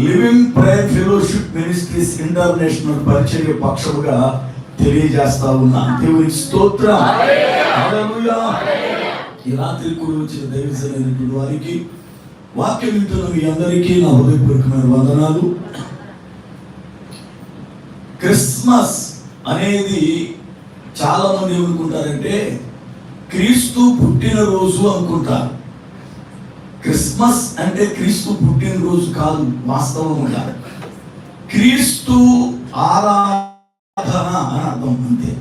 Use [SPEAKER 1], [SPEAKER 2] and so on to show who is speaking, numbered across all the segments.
[SPEAKER 1] Living prayer fellowship ministries international పరిచర్య పక్షముగా తెలియజేస్తా ఉన్నా. దేవునికి స్తోత్రం. హల్లెలూయా. ఈ రాత్రి కూడి వచ్చిన దైవజనులైనటువంటి వారికి, వాక్యం వింటున్న మీ అందరికీ నా హృదయపూర్వకమైన వందనాలు. క్రిస్మస్ అనేది చాలా మంది ఏమనుకుంటారంటే క్రీస్తు పుట్టినరోజు అనుకుంటారు. క్రిస్మస్ అంటే క్రీస్తు పుట్టినరోజు కాదు, వాస్తవంగా క్రీస్తు ఆరాధన అని అర్థం. అంతే.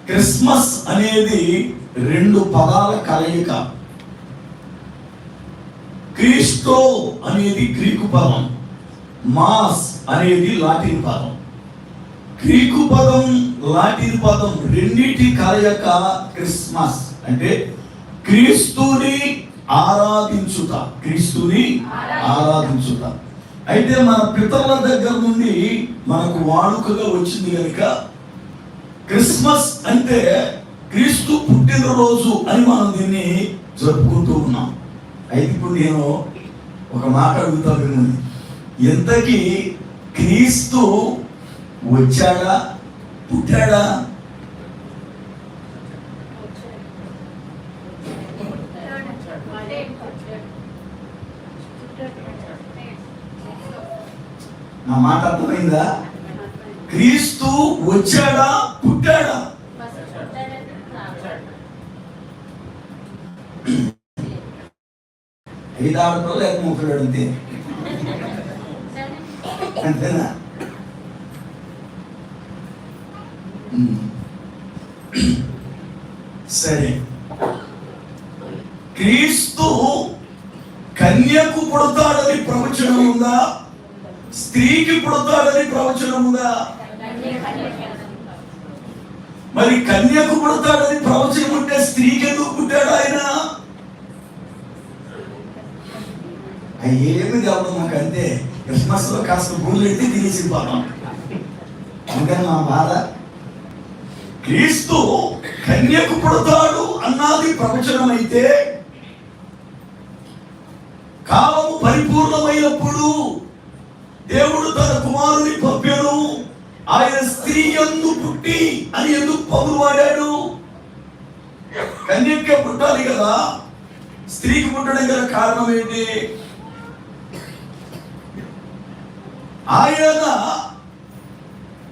[SPEAKER 1] క్రిస్మస్ అనేది రెండు పదాల కలయిక. క్రీస్టో అనేది గ్రీకు పదం, మాస్ అనేది లాటిన్ పదం. గ్రీకు పదం, లాటిన్ పదం రెండింటి కలయిక క్రిస్మస్. అంటే క్రీస్తుని ఆరాధించుట, క్రీస్తుని ఆరాధించుట. అయితే మన పితరుల దగ్గర నుండి మనకు వాడుకగా వచ్చింది కనుక క్రిస్మస్ అంటే క్రీస్తు పుట్టినరోజు అని మనం దీన్ని జరుపుకుంటూ ఉన్నాం. అయితే ఇప్పుడు నేను ఒక మాట అడుగుతా వినండి. ఎంతకీ క్రీస్తు వచ్చాడా, పుట్టాడా? నా మాట అర్థమైందా? క్రీస్తు వచ్చాడా, పుట్టాడా? ఐదు ఆడపిల్లలు లేక ముక్కడు అంతే, అంతేనా? సరే, క్రీస్తు కన్యకు పుడతాడని ప్రవచనం ఉందా? స్త్రీకి పుడతాడని ప్రవచనం ఉందా? మరి కన్యకు పుడతాడని ప్రవచనం ఉంటే స్త్రీకి ఎందుకు పుట్టాడు ఆయన? ఏమి కావడం మాకు అంతే. క్రిస్మస్ లో కాస్త భూములు ఎత్తి తినేసిపోతాం, అందుకని మా బాధ. క్రీస్తు కన్యకు పుడతాడు అన్నది ప్రవచనం అయితే, కాలము పరిపూర్ణమైనప్పుడు దేవుడు తన కుమారుని పంపెను, ఆయన స్త్రీ యందు పుట్టి అని ఎందుకు పౌలు వాడాడు? కన్యకే పుట్టాలి కదా, స్త్రీకి పుట్టడం గల కారణం ఏంటి? ఆయన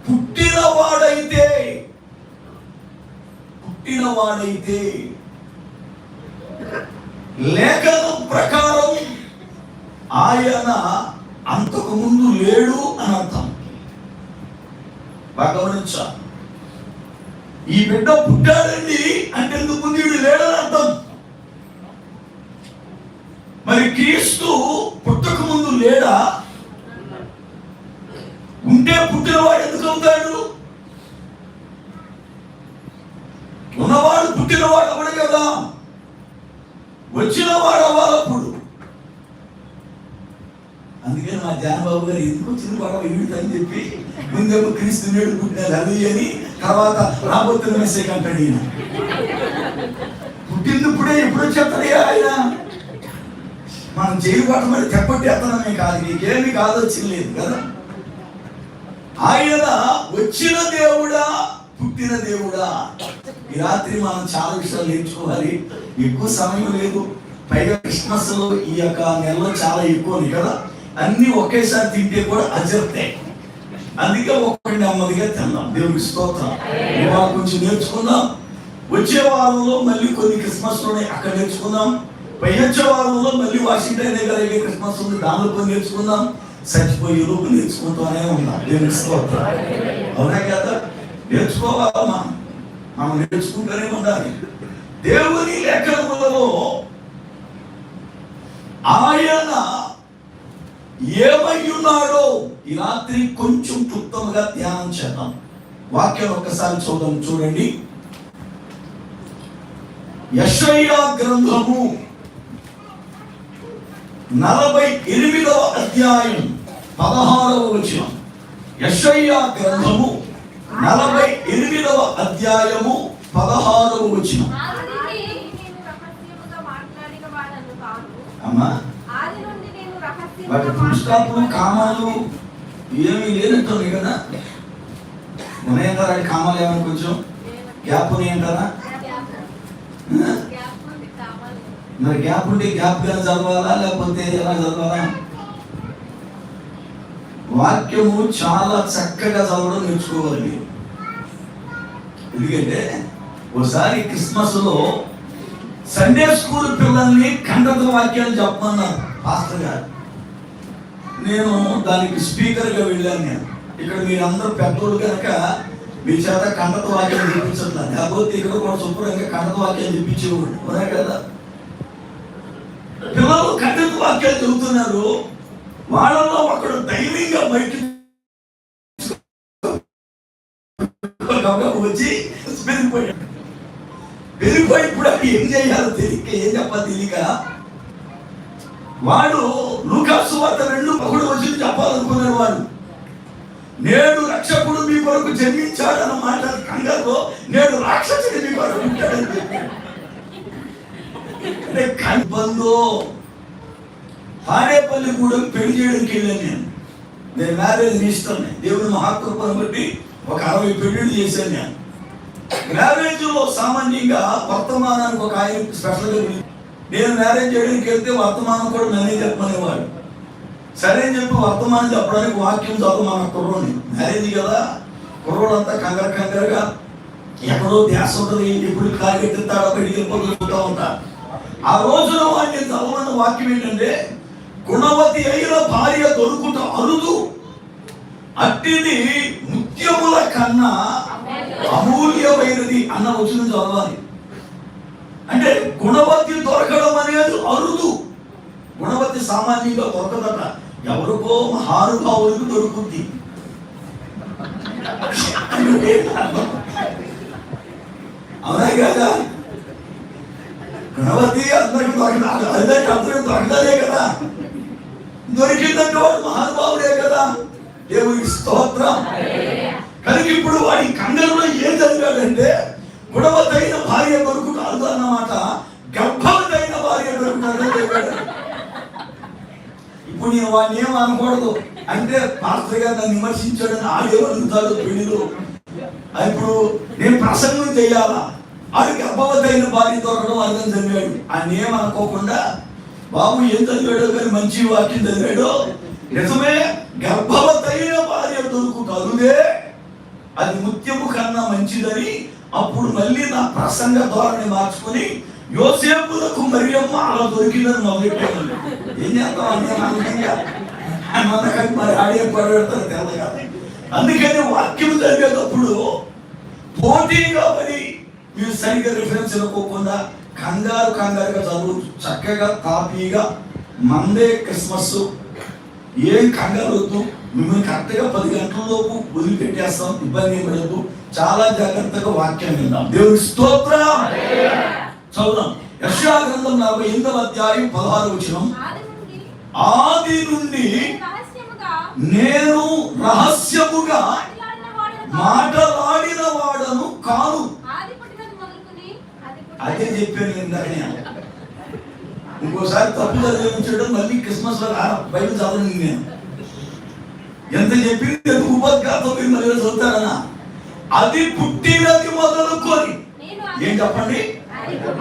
[SPEAKER 1] పుట్టినవాడైతే లేఖనం ప్రకారం ఆయన అంతకు ముందు లేడు అని అర్థం. బాగా గమనించా. ఈ బిడ్డ పుట్టాడండి అంటే ఎందుకు ముందు లేడని అర్థం. మరి క్రీస్తు పుట్టక ముందు లేడా? ఉంటే పుట్టినవాడు ఎందుకు అవుతాడు? ఉన్నవాడు పుట్టినవాడు అవ్వడు కదా, వచ్చినవాడు అవ్వాలప్పుడు. అందుకని మా జానబాబు గారు ఎందుకు వచ్చిన గొడవ ఏమిటి అని చెప్పి ముందేమో క్రీస్తు నేడు పుట్టినాడు అది అని, తర్వాత రాబోతున్న మెసేజ్ అంటాడు. ఈయన పుట్టినప్పుడే ఎప్పుడు వచ్చేస్తాడు ఆయన. మనం జైలు పట్టమని తెప్పట్టేస్తానమే కాదు, నీకేమి కాదు వచ్చింది లేదు కదా. ఆయన వచ్చిన దేవుడా, పుట్టిన దేవుడా? ఈ రాత్రి మనం చాలా విషయాలు నేర్చుకోవాలి. ఎక్కువ సమయం లేదు, పైగా క్రిస్మస్ లో ఈ యొక్క నెలలో చాలా ఎక్కువ కదా. అన్ని ఒకేసారి తింటే కూడా అజర్తే, అందుకే ఒక్కటి నెమ్మదిగా తిందాం. దేవుడికి స్తోత్రం. ఇవాళ కొంచెం నేర్చుకుందాం. వచ్చే వారంలో మళ్ళీ కొన్ని క్రిస్మస్ లోనే అక్కడ నేర్చుకుందాం. వచ్చే వారంలో మళ్ళీ వాషింగ్టన్ దగ్గర క్రిస్మస్ ఉంది, దానిలో కొన్ని నేర్చుకుందాం. చచ్చిపోయే లోపు నేర్చుకుంటూనే ఉన్నాం. దేవుడికి స్తోత్రం. అవునా కదా? నేర్చుకోవాలమ్మా, మనం నేర్చుకుంటూనే ఉండాలి. దేవుని లేఖనములలో ఆయన ఏమై ఉన్నాడో ఈ రాత్రి కొంచెం క్లుప్తంగా ధ్యానం చేద్దాం. వాక్యం ఒక్కసారి చూడండి. యెషయా గ్రంథము 48వ అధ్యాయం 16వ వచనం. యెషయా గ్రంథము 48వ అధ్యాయము 16వ వచనం. అమ్మా, వాటి ఫుల్ స్టాప్లు కామాలు ఏమీ లేనట్టుంది కదా. ఉన్నాయంటారా కామాలు? ఏమైనా కొంచెం గ్యాప్ ఉన్నాయంటారా? మరి గ్యాప్ ఉంటే గ్యాప్ గా చదవాలా లేకపోతే ఎలా చదవాలా? వాక్యము చాలా చక్కగా చదవడం నేర్చుకోవాలి మీరు. ఎందుకంటే ఒకసారి క్రిస్మస్ లో సండే స్కూల్ పిల్లల్ని ఖండత వాక్యాలు చెప్పమన్నారు పాస్టర్ గారు. నేను దానికి స్పీకర్గా వెళ్ళాను. నేను ఇక్కడ మీరందరూ పెద్దోళ్ళు కనుక మీ చేత ఖండత వాక్యాలు చెప్పించట్లేదు, లేకపోతే ఇక్కడ కూడా శుభ్రంగా ఖండత వాక్యాలు చెప్పించేవాడు. అవునా కదా? పిల్లలు ఖండత వాక్యాలు చెబుతున్నారు. వాళ్ళలో ఒకడు ధైర్యంగా బయట వచ్చి వెళ్ళిపోయి ఇప్పుడు ఏం చేయాలో తెలియక, ఏం చెప్పాలి తెలియక, వాడు లూకాసు వార్త 2:11 వచ్చి చెప్పాలనుకున్నాడు. వాడు నేడు రక్షకుడు మీ కొరకు జన్మించాడు అన్న మాట కంగారులో నేడు రాక్షసుడు మీ కొరకు ఉంటాడని చెప్పాడు. అంటే కనిబందో తాడేపల్లి కూడా పెళ్లి చేయడానికి వెళ్ళాను. నేను మ్యారేజ్ ఇస్తాను. దేవుని మహాకృపను బట్టి ఒక 60 పెళ్లిళ్ళు చేశాను. నేను మ్యారేజ్ లో సామాన్యంగా వర్తమానానికి ఒక ఆయన స్పెషల్గా, నేను మ్యారేజ్ చేయడానికి వెళ్తే వర్తమానం కూడా మేనేజ్ చెప్పమనేవాడు. సరే అని చెప్పి వర్తమానం చెప్పడానికి వాక్యం చదవమన్న కుర్రోని. మ్యారేజ్ కదా, కుర్రోడంతా కంగారుగా ఎక్కడో ధ్యాస ఉంటుంది, ఎప్పుడు కాగెత్తాడో వెళ్ళిపోతూ ఉంటారు. ఆ రోజున వాడిని చదవమన్న వాక్యం ఏంటంటే, గుణవతి అయిన భార్య దొరుకుట అరుదు, అట్టిది ముత్యముల కన్నా అమూల్యమైనది అన్న వచనం చదవాలి. అంటే గుణవతి దొరకడం అనేది అరుదు. గుణవతి సామాన్యంగా దొరకదట, ఎవరికో మహానుభావులకు దొరుకుద్ది. అవునా కదా? గుణవతి అందరికి దొరకదు, అందరికి దొరకదే కదా. దొరికిందంటే వాడు మహానుభావుడే కదా. దేవునికి స్తోత్రం. కనుక ఇప్పుడు వాడి కంగంలో ఏం చదివాడంటే, గుణవతైన భార్య దొరుకుతాడు అన్నమాట, గర్భవతైన భార్య దొరుకుతాడు చెప్పాడు. ఇప్పుడు నేను వాడిని ఏం అనకూడదు అంటే, పాస్టర్ గారు నన్ను విమర్శించాడని ఆడేమనుగుతాడు పెళ్లిలో. ఇప్పుడు నేను ప్రసంగం చేయాలా, ఆడు గర్భవతైన భార్య దొరకడం అర్థం చదివాడు. ఆయన ఏమనుకోకుండా, బాబు ఏం చదివాడో కానీ మంచి వాక్యం చదివాడు. నిజమే, గర్భవతైన భార్య దొరుకుతారుదే, అది ముత్యము కన్నా మంచిదని. అప్పుడు మళ్ళీ నా ప్రసంగ ధోరణి మార్చుకుని యోసేపులకు మరియమ్మ అలా దొరికిందని మొదలెట్టాను. ఏం చేస్తాం మరి ఆడే పడతారు తెల్లగా. అందుకని వాక్యం జరిగేటప్పుడు పోటీగా మరి మీరు సరిగ్గా రిఫరెన్స్ ఇవ్వకోకుండా కంగారుగా చదువు, చక్కగా తాపీగా. మందే క్రిస్మస్, ఏం కంగారు వద్దు. మిమ్మల్ని కరెక్ట్గా 10 గంటలలోపు వదిలిపెట్టేస్తాం, ఇబ్బంది ఏం పడద్దు. చాలా జాగ్రత్తగా వాక్యం విందాం. దేవుని స్తోత్రం. చదువుదాం. యెషయా గ్రంథం 48వ అధ్యాయం 16వ వచనం. ఆది నుండి నేను రహస్యముగా మాటలాడిన వాడను కాను. అదే చెప్పాను ఇందాక. ఇంకోసారి తప్పు చదివించడం మళ్ళీ క్రిస్మస్ లో బైబిల్ చదవండి. నేను ఎంత చెప్పింది ఉపద్ఘాతం మీరు మళ్ళీ చదువుతారన్నా. అది పుట్టినది మొదలుకొని, ఏం చెప్పండి,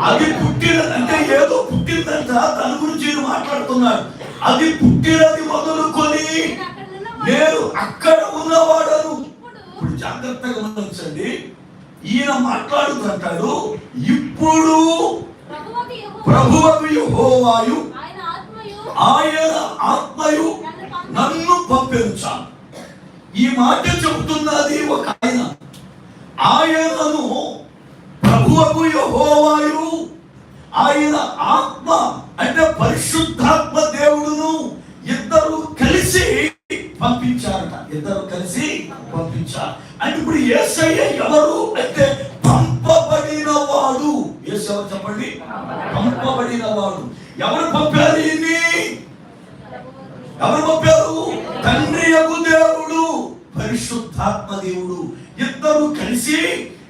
[SPEAKER 1] అది పుట్టినది అంటే ఏదో పుట్టిందంట, దాని గురించి మాట్లాడుతున్నాడు. అది పుట్టినది మొదలుకొని నేను అక్కడ ఉన్నవాడను. ఇప్పుడు జాగ్రత్తగా గమనించండి. ఈయన మాట్లాడుతుంటాడు, ఇప్పుడు ప్రభువకు యెహోవాయు ఆయన ఆత్మయు నన్ను పంపించాను. ఈ మాట చెబుతున్నది ఒక ఆయన. ఆయనను ప్రభువకు యెహోవాయు ఆయన ఆత్మ అంటే పరిశుద్ధాత్మ దేవుడును ఇద్దరు కలిసి పంపించారట. ఇద్దరు కలిసి పంపించారు. అంటే ఇప్పుడు యేసయ్య ఎవరు అంటే పంపబడిన వాడు. యేసు ఎవరు చెప్పండి? పంపబడిన వాడు. ఎవరు పంపారు? ఈయన్ని ఎవరు పంపారు? తండ్రి యగు దేవుడు, పరిశుద్ధాత్మ దేవుడు ఇద్దరు కలిసి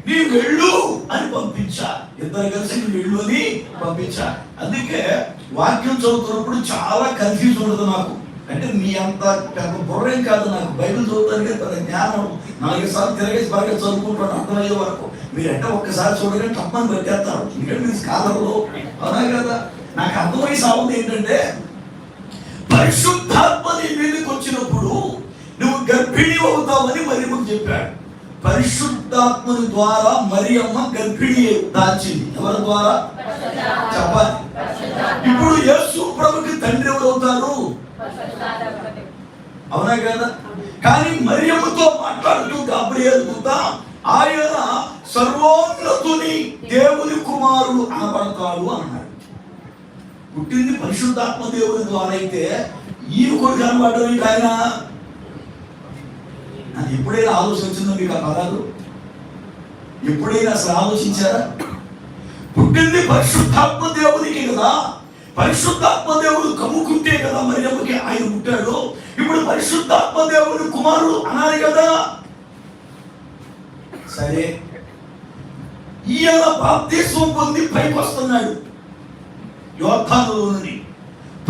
[SPEAKER 1] నీ వెళ్ళు అని పంపించారు. ఇద్దరు కలిసి నీ వెళ్ళు అని పంపించారు. అందుకే వాక్యం చదువుతున్నప్పుడు చాలా కన్ఫ్యూజ్ ఉండదు నాకు. అంటే మీ అంత పెద్ద బుర్రేం కాదు, నాకు బైబిల్ చదువుతానికి పెద్ద జ్ఞానం 4 సార్లు తిరగేసి బాగా చదువుకుంటాను అర్థమయ్యే వరకు. మీరంటే ఒక్కసారి చూడగానే తప్పని పెట్టేస్తారు, ఎందుకంటే మీ స్కాలర్లో. అవునా కదా? నాకు అర్థమై సాగుంది ఏంటంటే, పరిశుద్ధాత్మ నీ మీదకి వచ్చినప్పుడు నువ్వు గర్భిణి అవుతావని మరియమ్మకు చెప్పాడు. పరిశుద్ధాత్మని ద్వారా మరియమ్మ గర్భిణి దాల్చింది. ఎవరి ద్వారా చెప్పాలి? ఇప్పుడు యేసు ప్రభుకి తండ్రి ఎవరు అవుతారు? అవునా కదా? కానీ మరియమ్మతో మాట్లాడుతూ గాబ్రియేలు దూత ఆయన సర్వోన్నతుని దేవుని కుమారుడు అనబడతాడు అన్నాడు. పుట్టింది పరిశుద్ధాత్మ దేవుని ద్వారా అయితే ఈయన కొడుకు అనబడ్డం ఆయన. ఎప్పుడైనా ఆలోచించిందో మీకు ఆ పదాలు? ఎప్పుడైనా అసలు ఆలోచించారా? పుట్టింది పరిశుద్ధాత్మ దేవునికి కదా, పరిశుద్ధాత్మ దేవుడు కమ్ముకుంటే కదా మరియమ్మకి ఆయన పుట్టాడు. ఇప్పుడు పరిశుద్ధాత్మ దేవుడు కుమారుడు అనాలి కదా. సరే, ఈయన బాప్తిస్మం పొంది పైకి వస్తున్నాడు యోర్దానులో నుండి.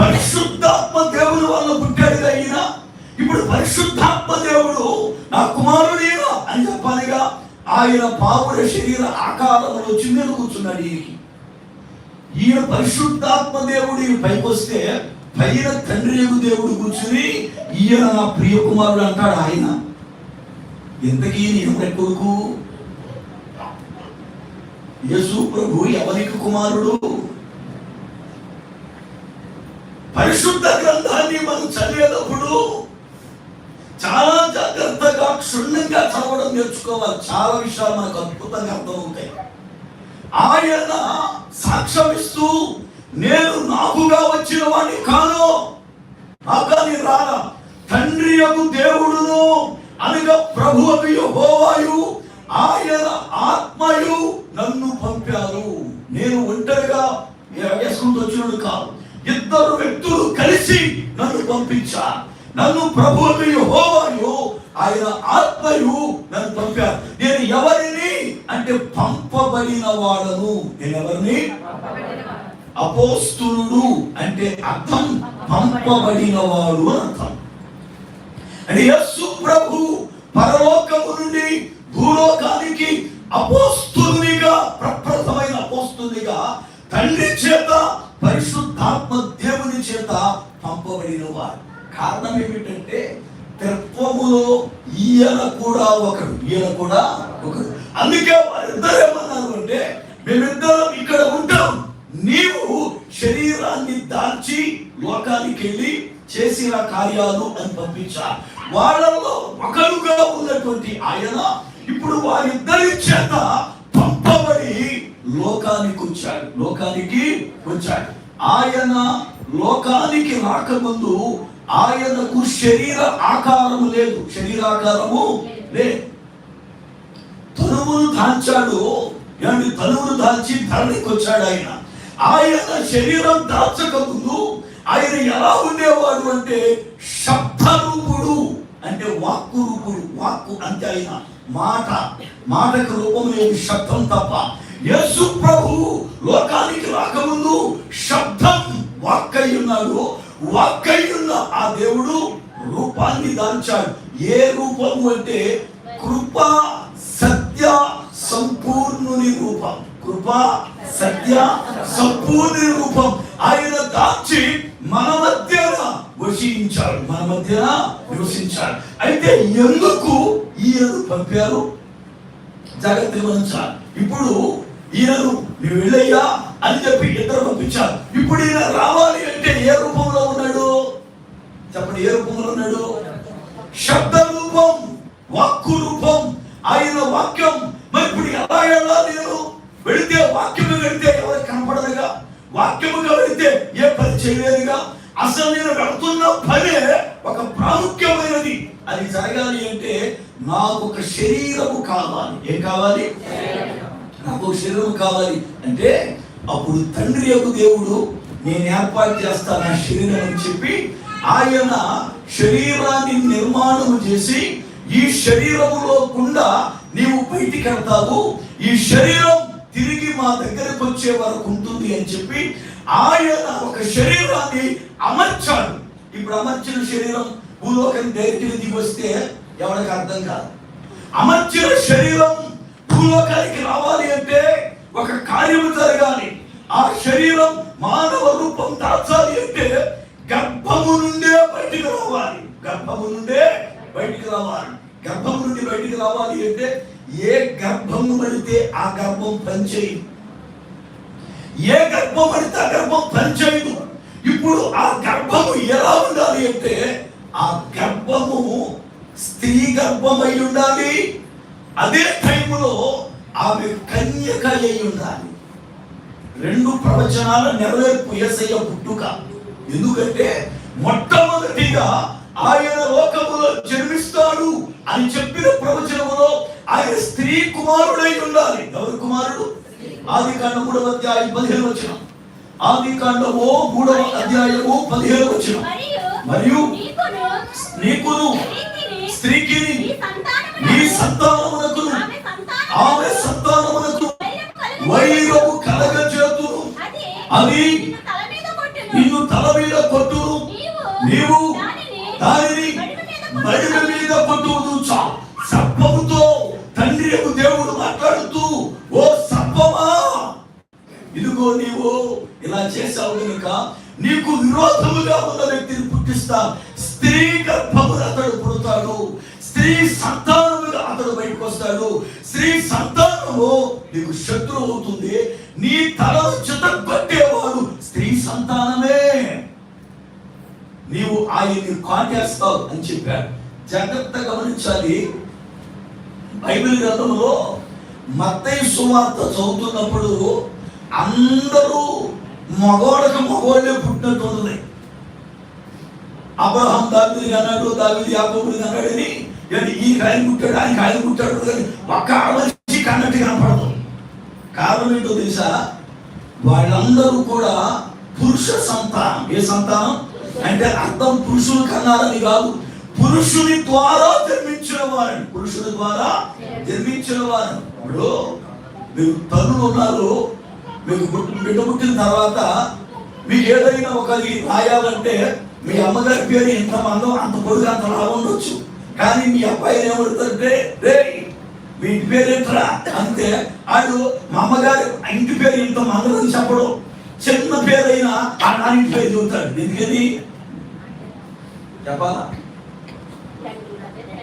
[SPEAKER 1] పరిశుద్ధాత్మ దేవుని వల్ల పుట్టాడుగా ఈయన. ఇప్పుడు పరిశుద్ధాత్మ దేవుడు నా కుమారుడు ఈయన అని చెప్పాలిగా. ఆయన పావుర శరీర ఆకారంలో వచ్చి మీద కూర్చున్నాడు ఈయనకి. ఈయన పరిశుద్ధాత్మ దేవుడు ఈయన పైకి వస్తే పైన తండ్రి దేవుడు కూర్చుని ఈయన నా ప్రియ కుమారుడు అంటాడు ఆయన. ఎంతకీ ఎవరి కొడుకు? యేసు ప్రభు ఎవరికి కుమారుడు? పరిశుద్ధ గ్రంథాన్ని మనం చదివేటప్పుడు చాలా జాగ్రత్తగా క్షుణ్ణంగా చదవడం నేర్చుకోవాలి. చాలా విషయాలు మనకు అద్భుతంగా అర్థమవుతాయి. ఆయన సాక్ష్యం ఇస్తూ నేను నాకుగా వచ్చిన వాడిని కాను, నాకని రానా, తండ్రి యొక్క దేవుడును అనగా ప్రభువు యెహోవాయు ఆయన ఆత్మయు నన్ను పంపారు. నేను ఒంటరిగా వేసుకుంటూ వచ్చినడు కాదు, ఇద్దరు వ్యక్తులు కలిసి నన్ను పంపించారు. నన్ను ప్రభువు యెహోవాయు ఆయన ఆత్మయు నన్ను పంపారు. నేను ఎవరిని అంటే పంపబడిన వాడను. నేను ఎవరిని? అపోస్తులుడు అంటే అర్థం పంపబడిన వాడు అని అర్థం. అంటే యేసు ప్రభు పరలోకము నుండి భూలోకానికి అపోస్తులునిగా, ప్రప్రథమైన అపోస్తులునిగా తండ్రి చేత పరిశుద్ధాత్మ దేవుని చేత పంపబడిన వాడు. కారణం ఏమిటంటే తత్వములో ఈయన కూడా ఒకడు, ఈయన కూడా ఒకడు. అందుకే వారిద్దరు ఏమన్నారు అంటే, మేమిద్దరం ఇక్కడ ఉంటాం, నీవు శరీరాన్ని దాల్చి లోకానికి వెళ్ళి చేసిన కార్యాలు అని పంపించారు. వాళ్ళలో ఒకరుగా ఉన్నటువంటి ఆయన ఇప్పుడు వారిద్దరి చేత పంపబడి లోకానికి వచ్చాడు. ఆయన లోకానికి రాకముందు ఆయనకు శరీర ఆకారము లేదు, శరీరాకారము లేదు. తనువును దాల్చాడు, తనువును దాల్చి ధరణికి వచ్చాడు ఆయన. ఆయన శరీరం దాల్చక ముందు ఆయన ఎలా ఉండేవాడు అంటే శబ్దరూపుడు, అంటే వాక్కు రూపుడు. వాక్కు అంటే ఆయన మాటకు రూపం లేదు, శబ్దం తప్ప. యేసు ప్రభు లోకానికి రాకముందు శబ్దం వాక్కై ఉన్నాడు. వాక్కై ఉన్న ఆ దేవుడు రూపాన్ని దాల్చాడు. ఏ రూపము అంటే కృపా సత్య సంపూర్ణుని రూపం. కృపా సత్య సంపూర్ణ రూపం ఆయన దాల్చి మన మధ్య వసించాడు, మన మధ్య నివసించాడు. అయితే ఎందుకు ఈయన పంపారు? జాగ్రత్త గమనించాలి. ఇప్పుడు ఈయనను నువ్వు వెళ్ళయ్యా అని చెప్పి ఇద్దరు పంపించారు. ఇప్పుడు ఈయన రావాలి అంటే ఏ రూపంలో ఉన్నాడు చెప్పండి? ఏ రూపంలో ఉన్నాడు? శబ్ద రూపం, వాక్కు రూపం, ఆయన వాక్యం. మరి ఇప్పుడు ఎలా వెళ్ళాలి? నేను వెళితే వాక్యము వెళితే ఎవరికి కనపడదుగా, వాక్యముగా వెళితే ఏ పని చేయలేదుగా. అసలు నేను వెళుతున్న పనే ఒక ప్రాముఖ్యమైనది. అది జరగాలి అంటే నాకు ఒక శరీరము కావాలి. ఏం కావాలి? నాకు ఒక శరీరం కావాలి. అంటే అప్పుడు తండ్రి యొక్క దేవుడు నేను ఏర్పాటు చేస్తాను నా శరీరం అని చెప్పి ఆయన శరీరాన్ని నిర్మాణం చేసి, ఈ శరీరములో గుండా నీవు బయటికి వెళ్తావు, ఈ శరీరం తిరిగి మా దగ్గరకు వచ్చే వరకు ఉంటుంది అని చెప్పి ఆయన ఒక శరీరాన్ని అమర్చాడు. ఇప్పుడు అమర్చిన శరీరం భూలోకం డైరెక్ట్గా దిగి వస్తే ఎవరికి అర్థం కాదు. అమర్చిన శరీరం భూలోకానికి రావాలి అంటే ఒక కార్యము జరగాలి. ఆ శరీరం మానవ రూపం దాచాలి అంటే గర్భము నుండే బయటికి రావాలి. గర్భము నుండే బయటికి రావాలి. గర్భం నుండి బయటికి రావాలి అంటే ఏ గర్భము పడితే ఆ గర్భం పనిచేయదు. ఏ గర్భం పడితే ఆ గర్భం పనిచేయదు. ఇప్పుడు ఆ గర్భము ఎలా ఉండాలి అంటే ఆ గర్భము స్త్రీ గర్భమై ఉండాలి. అదే టైంలో ఆమె కన్యక అయి ఉండాలి. రెండు ప్రవచనాల నెరవేర్పు యేసయ్య పుట్టుక. ఎందుకంటే మొట్టమొదటిగా ఆయన లోకములో జన్మిస్తాడు అని చెప్పిన ప్రవచనములో ఆయన స్త్రీ కుమారుడై ఉండాలి. ఎవరు కుమారుడు? ఆదికాండం 3వ అధ్యాయం 15వ వచనం. ఆదికాండము 3వ అధ్యాయము 15వ వచనం. మరియు నీకును స్త్రీకి నీ సంతానమునకును ఆమె సంతానమునకు వైరము కలగజేతును. అది నిన్ను తల మీద కొట్టును, నీవు దానిని మడిమ మీద కొట్టును. సర్పముతో తండ్రి దేవుడు మాట్లాడుతూ, ఓ సర్పమా, ఇదిగో నీవు ఇలా చేసావు కనుక నీకు విరోధముగా ఉన్న వ్యక్తిని పుట్టిస్తా. స్త్రీ గర్భమున అతడు పుడతాడు, స్త్రీ సంతానముగా అతడు బయటకు వస్తాడు. స్త్రీ సంతానము నీకు శత్రువు అవుతుంది. నీ తలను చితగొట్టేవాడు స్త్రీ సంతానమే. నీవు ఆయన్ని కాటేస్తావు అని చెప్పాడు. జాగ్రత్తగా గమనించాలి. బైబిల్ గ్రంథంలో మత్తయి సువార్త చదువుతున్నప్పుడు అందరూ మగవాళ్ళకి మగవాళ్ళే పుట్టినట్టు ఉంది. అబ్రహాం దావీదు అన్నాడు, దావీదు యాకోబు అన్నాడని, ఈ కాయలు పుట్టాడు, ఆయన కాయలు పుట్టాడు కానీ ఒక్క ఆడమనిషి కన్నట్టు కనపడదు. కారణం ఏంటో తెలుసా? వాళ్ళందరూ కూడా పురుష సంతానం. ఏ సంతానం అంటే అర్థం పురుషులు కన్నారని కాదు, పురుషుని ద్వారా జన్మించిన వారిని. పురుషుని ద్వారా జన్మించిన వారిని. ఇప్పుడు మీరు తల్లులు ఉన్నారు, మీకు బిడ్డ పుట్టిన తర్వాత మీకు ఏదైనా ఒక రాయాలంటే మీ అమ్మగారి పేరు ఎంత మందో అంత పొడుగు అంత లాభం ఉండొచ్చు. కానీ మీ అబ్బాయిని ఏమడుతుంటే, రే మీ ఇంటి పేరు ఏంటరా అంతే, ఆడు మా అమ్మగారు ఇంటి పేరు ఇంత మందని చెప్పడం. చిన్న పేరైనా ఆ నాన్న పేరు చెబుతాడు. ఎందుకని చెప్పాలా?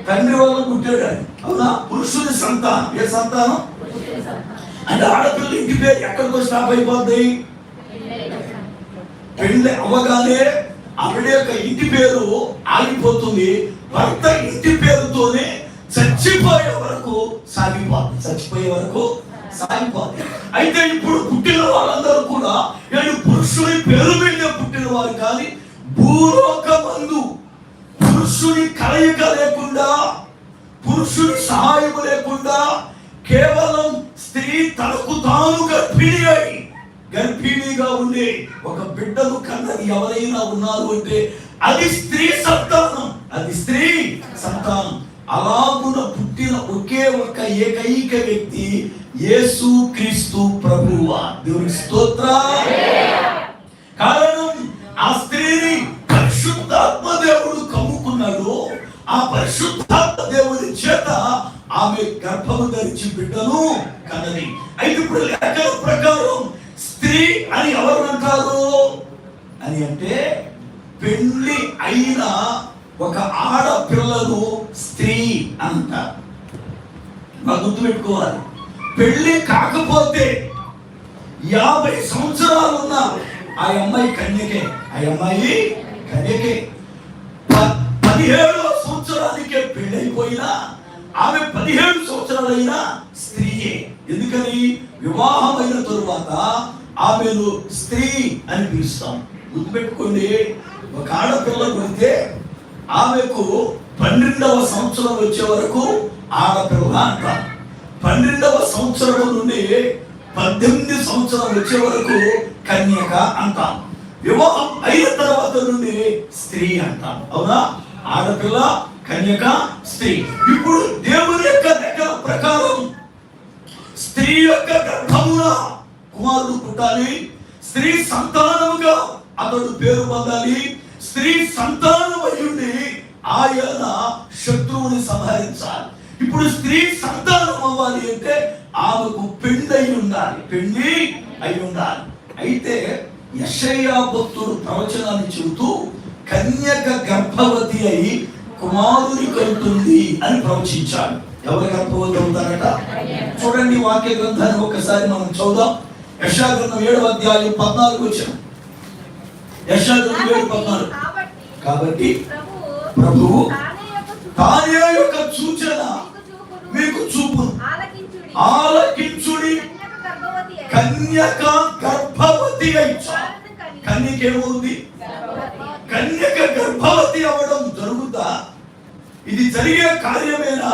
[SPEAKER 1] తండ్రి వల్ల పుట్టాడు అని. అవునా? పురుషుని సంతానం. ఏ సంతానం అంటే ఆడపిల్ల ఇంటి పేరు ఎక్కడితో స్టాప్ అయిపోద్ది? పెళ్ళి అవ్వగానే ఆవిడ యొక్క ఇంటి పేరు ఆగిపోతుంది. భర్త ఇంటి పేరుతోనే చచ్చిపోయే వరకు సాగిపోతుంది. చచ్చిపోయే వరకు సాగిపోతుంది. అయితే ఇప్పుడు పుట్టిన వాళ్ళందరూ కూడా పురుషుని పేరు మీద పుట్టిన వారు కానీ భూలోకమందు పురుషుని కలయిక లేకుండా, పురుషుని సహాయం లేకుండా కేవలం స్త్రీ తనకు తాను గర్భిణిగా ఉండే ఒక బిడ్డను కన్నది ఎవరైనా ఉన్నారు అంటే అది స్త్రీ సంతానం. అది స్త్రీ సంతానం. అలాగున పుట్టిన ఒకే ఒక ఏకైక వ్యక్తి యేసు క్రీస్తు ప్రభువా. దేవుని స్తోత్రం. కారణం ఆ స్త్రీని పరిశుద్ధాత్మ దేవుడు కమ్ముకున్నాడు. ఆ పరిశుద్ధాత్మ దేవుడి చేత ఆమె గర్భము ధరించి బిడ్డను కన్నది. అయితే ఇప్పుడు లేఖన ప్రకారం స్త్రీ అని ఎవరు అంటారు అని అంటే పెళ్లి అయిన ఒక ఆడపిల్లను స్త్రీ అంటారు. బాగా గుర్తుపెట్టుకోవాలి. పెళ్లి కాకపోతే 50 సంవత్సరాలు ఉన్న ఆ అమ్మాయి కన్యకే. ఆ అమ్మాయి కన్యకే. 17వ సంవత్సరానికే పెళ్ళైపోయినా ఆమె 17 సంవత్సరాలైనా స్త్రీయే. ఎందుకని? వివాహమైన తరువాత ఆమెను స్త్రీ అని పిలుస్తాం. గుర్తుపెట్టుకోండి. ఒక ఆడపిల్ల పుడితే ఆమెకు 12వ సంవత్సరం వచ్చే వరకు ఆడపిల్ల అంటాం. 12వ సంవత్సరం నుండి 18 సంవత్సరం వచ్చే వరకు కన్యక అంటాం. వివాహం అయిన తర్వాత నుండి స్త్రీ అంటాం. అవునా? ఆడపిల్ల, కన్యక, స్త్రీ. ఇప్పుడు దేవుని యొక్క లెక్కల ప్రకారం స్త్రీ యొక్క గర్భమున కుమారుడు పుట్టాలి. స్త్రీ సంతానముగా అతడు పేరు పొందాలి. స్త్రీ సంతానమయుండి ఆయన శత్రువుని సంహరించాలి. ఇప్పుడు స్త్రీ సంతానం అవ్వాలి అంటే ఆమెకు పెళ్లి అయి ఉండాలి, పెళ్లి అయి ఉండాలి. అయితే యెషయా భక్తుడు ప్రవచనాన్ని చెబుతూ కన్యక గర్భవతి అయి కుమారుని కంటుంది అని ప్రవచించాడు. ఎవరు గర్భవతి అవుతారట? చూడండి వాక్య గ్రంథాన్ని ఒకసారి మనం చదువుదాం. యెషయా గ్రంథం 7వ అధ్యాయం 14 వచనం. యెషయా గ్రంథం 7:14. కాబట్టి ప్రభువు తానే యొక్క సూచన మీకు చూపును, ఆలకించుడి. కన్యక గర్భవతి అయ్యా. కన్యక ఏమవుతుంది? కన్యక గర్భవతి అవ్వడం జరుగుతా? ఇది జరిగే కార్యమేనా?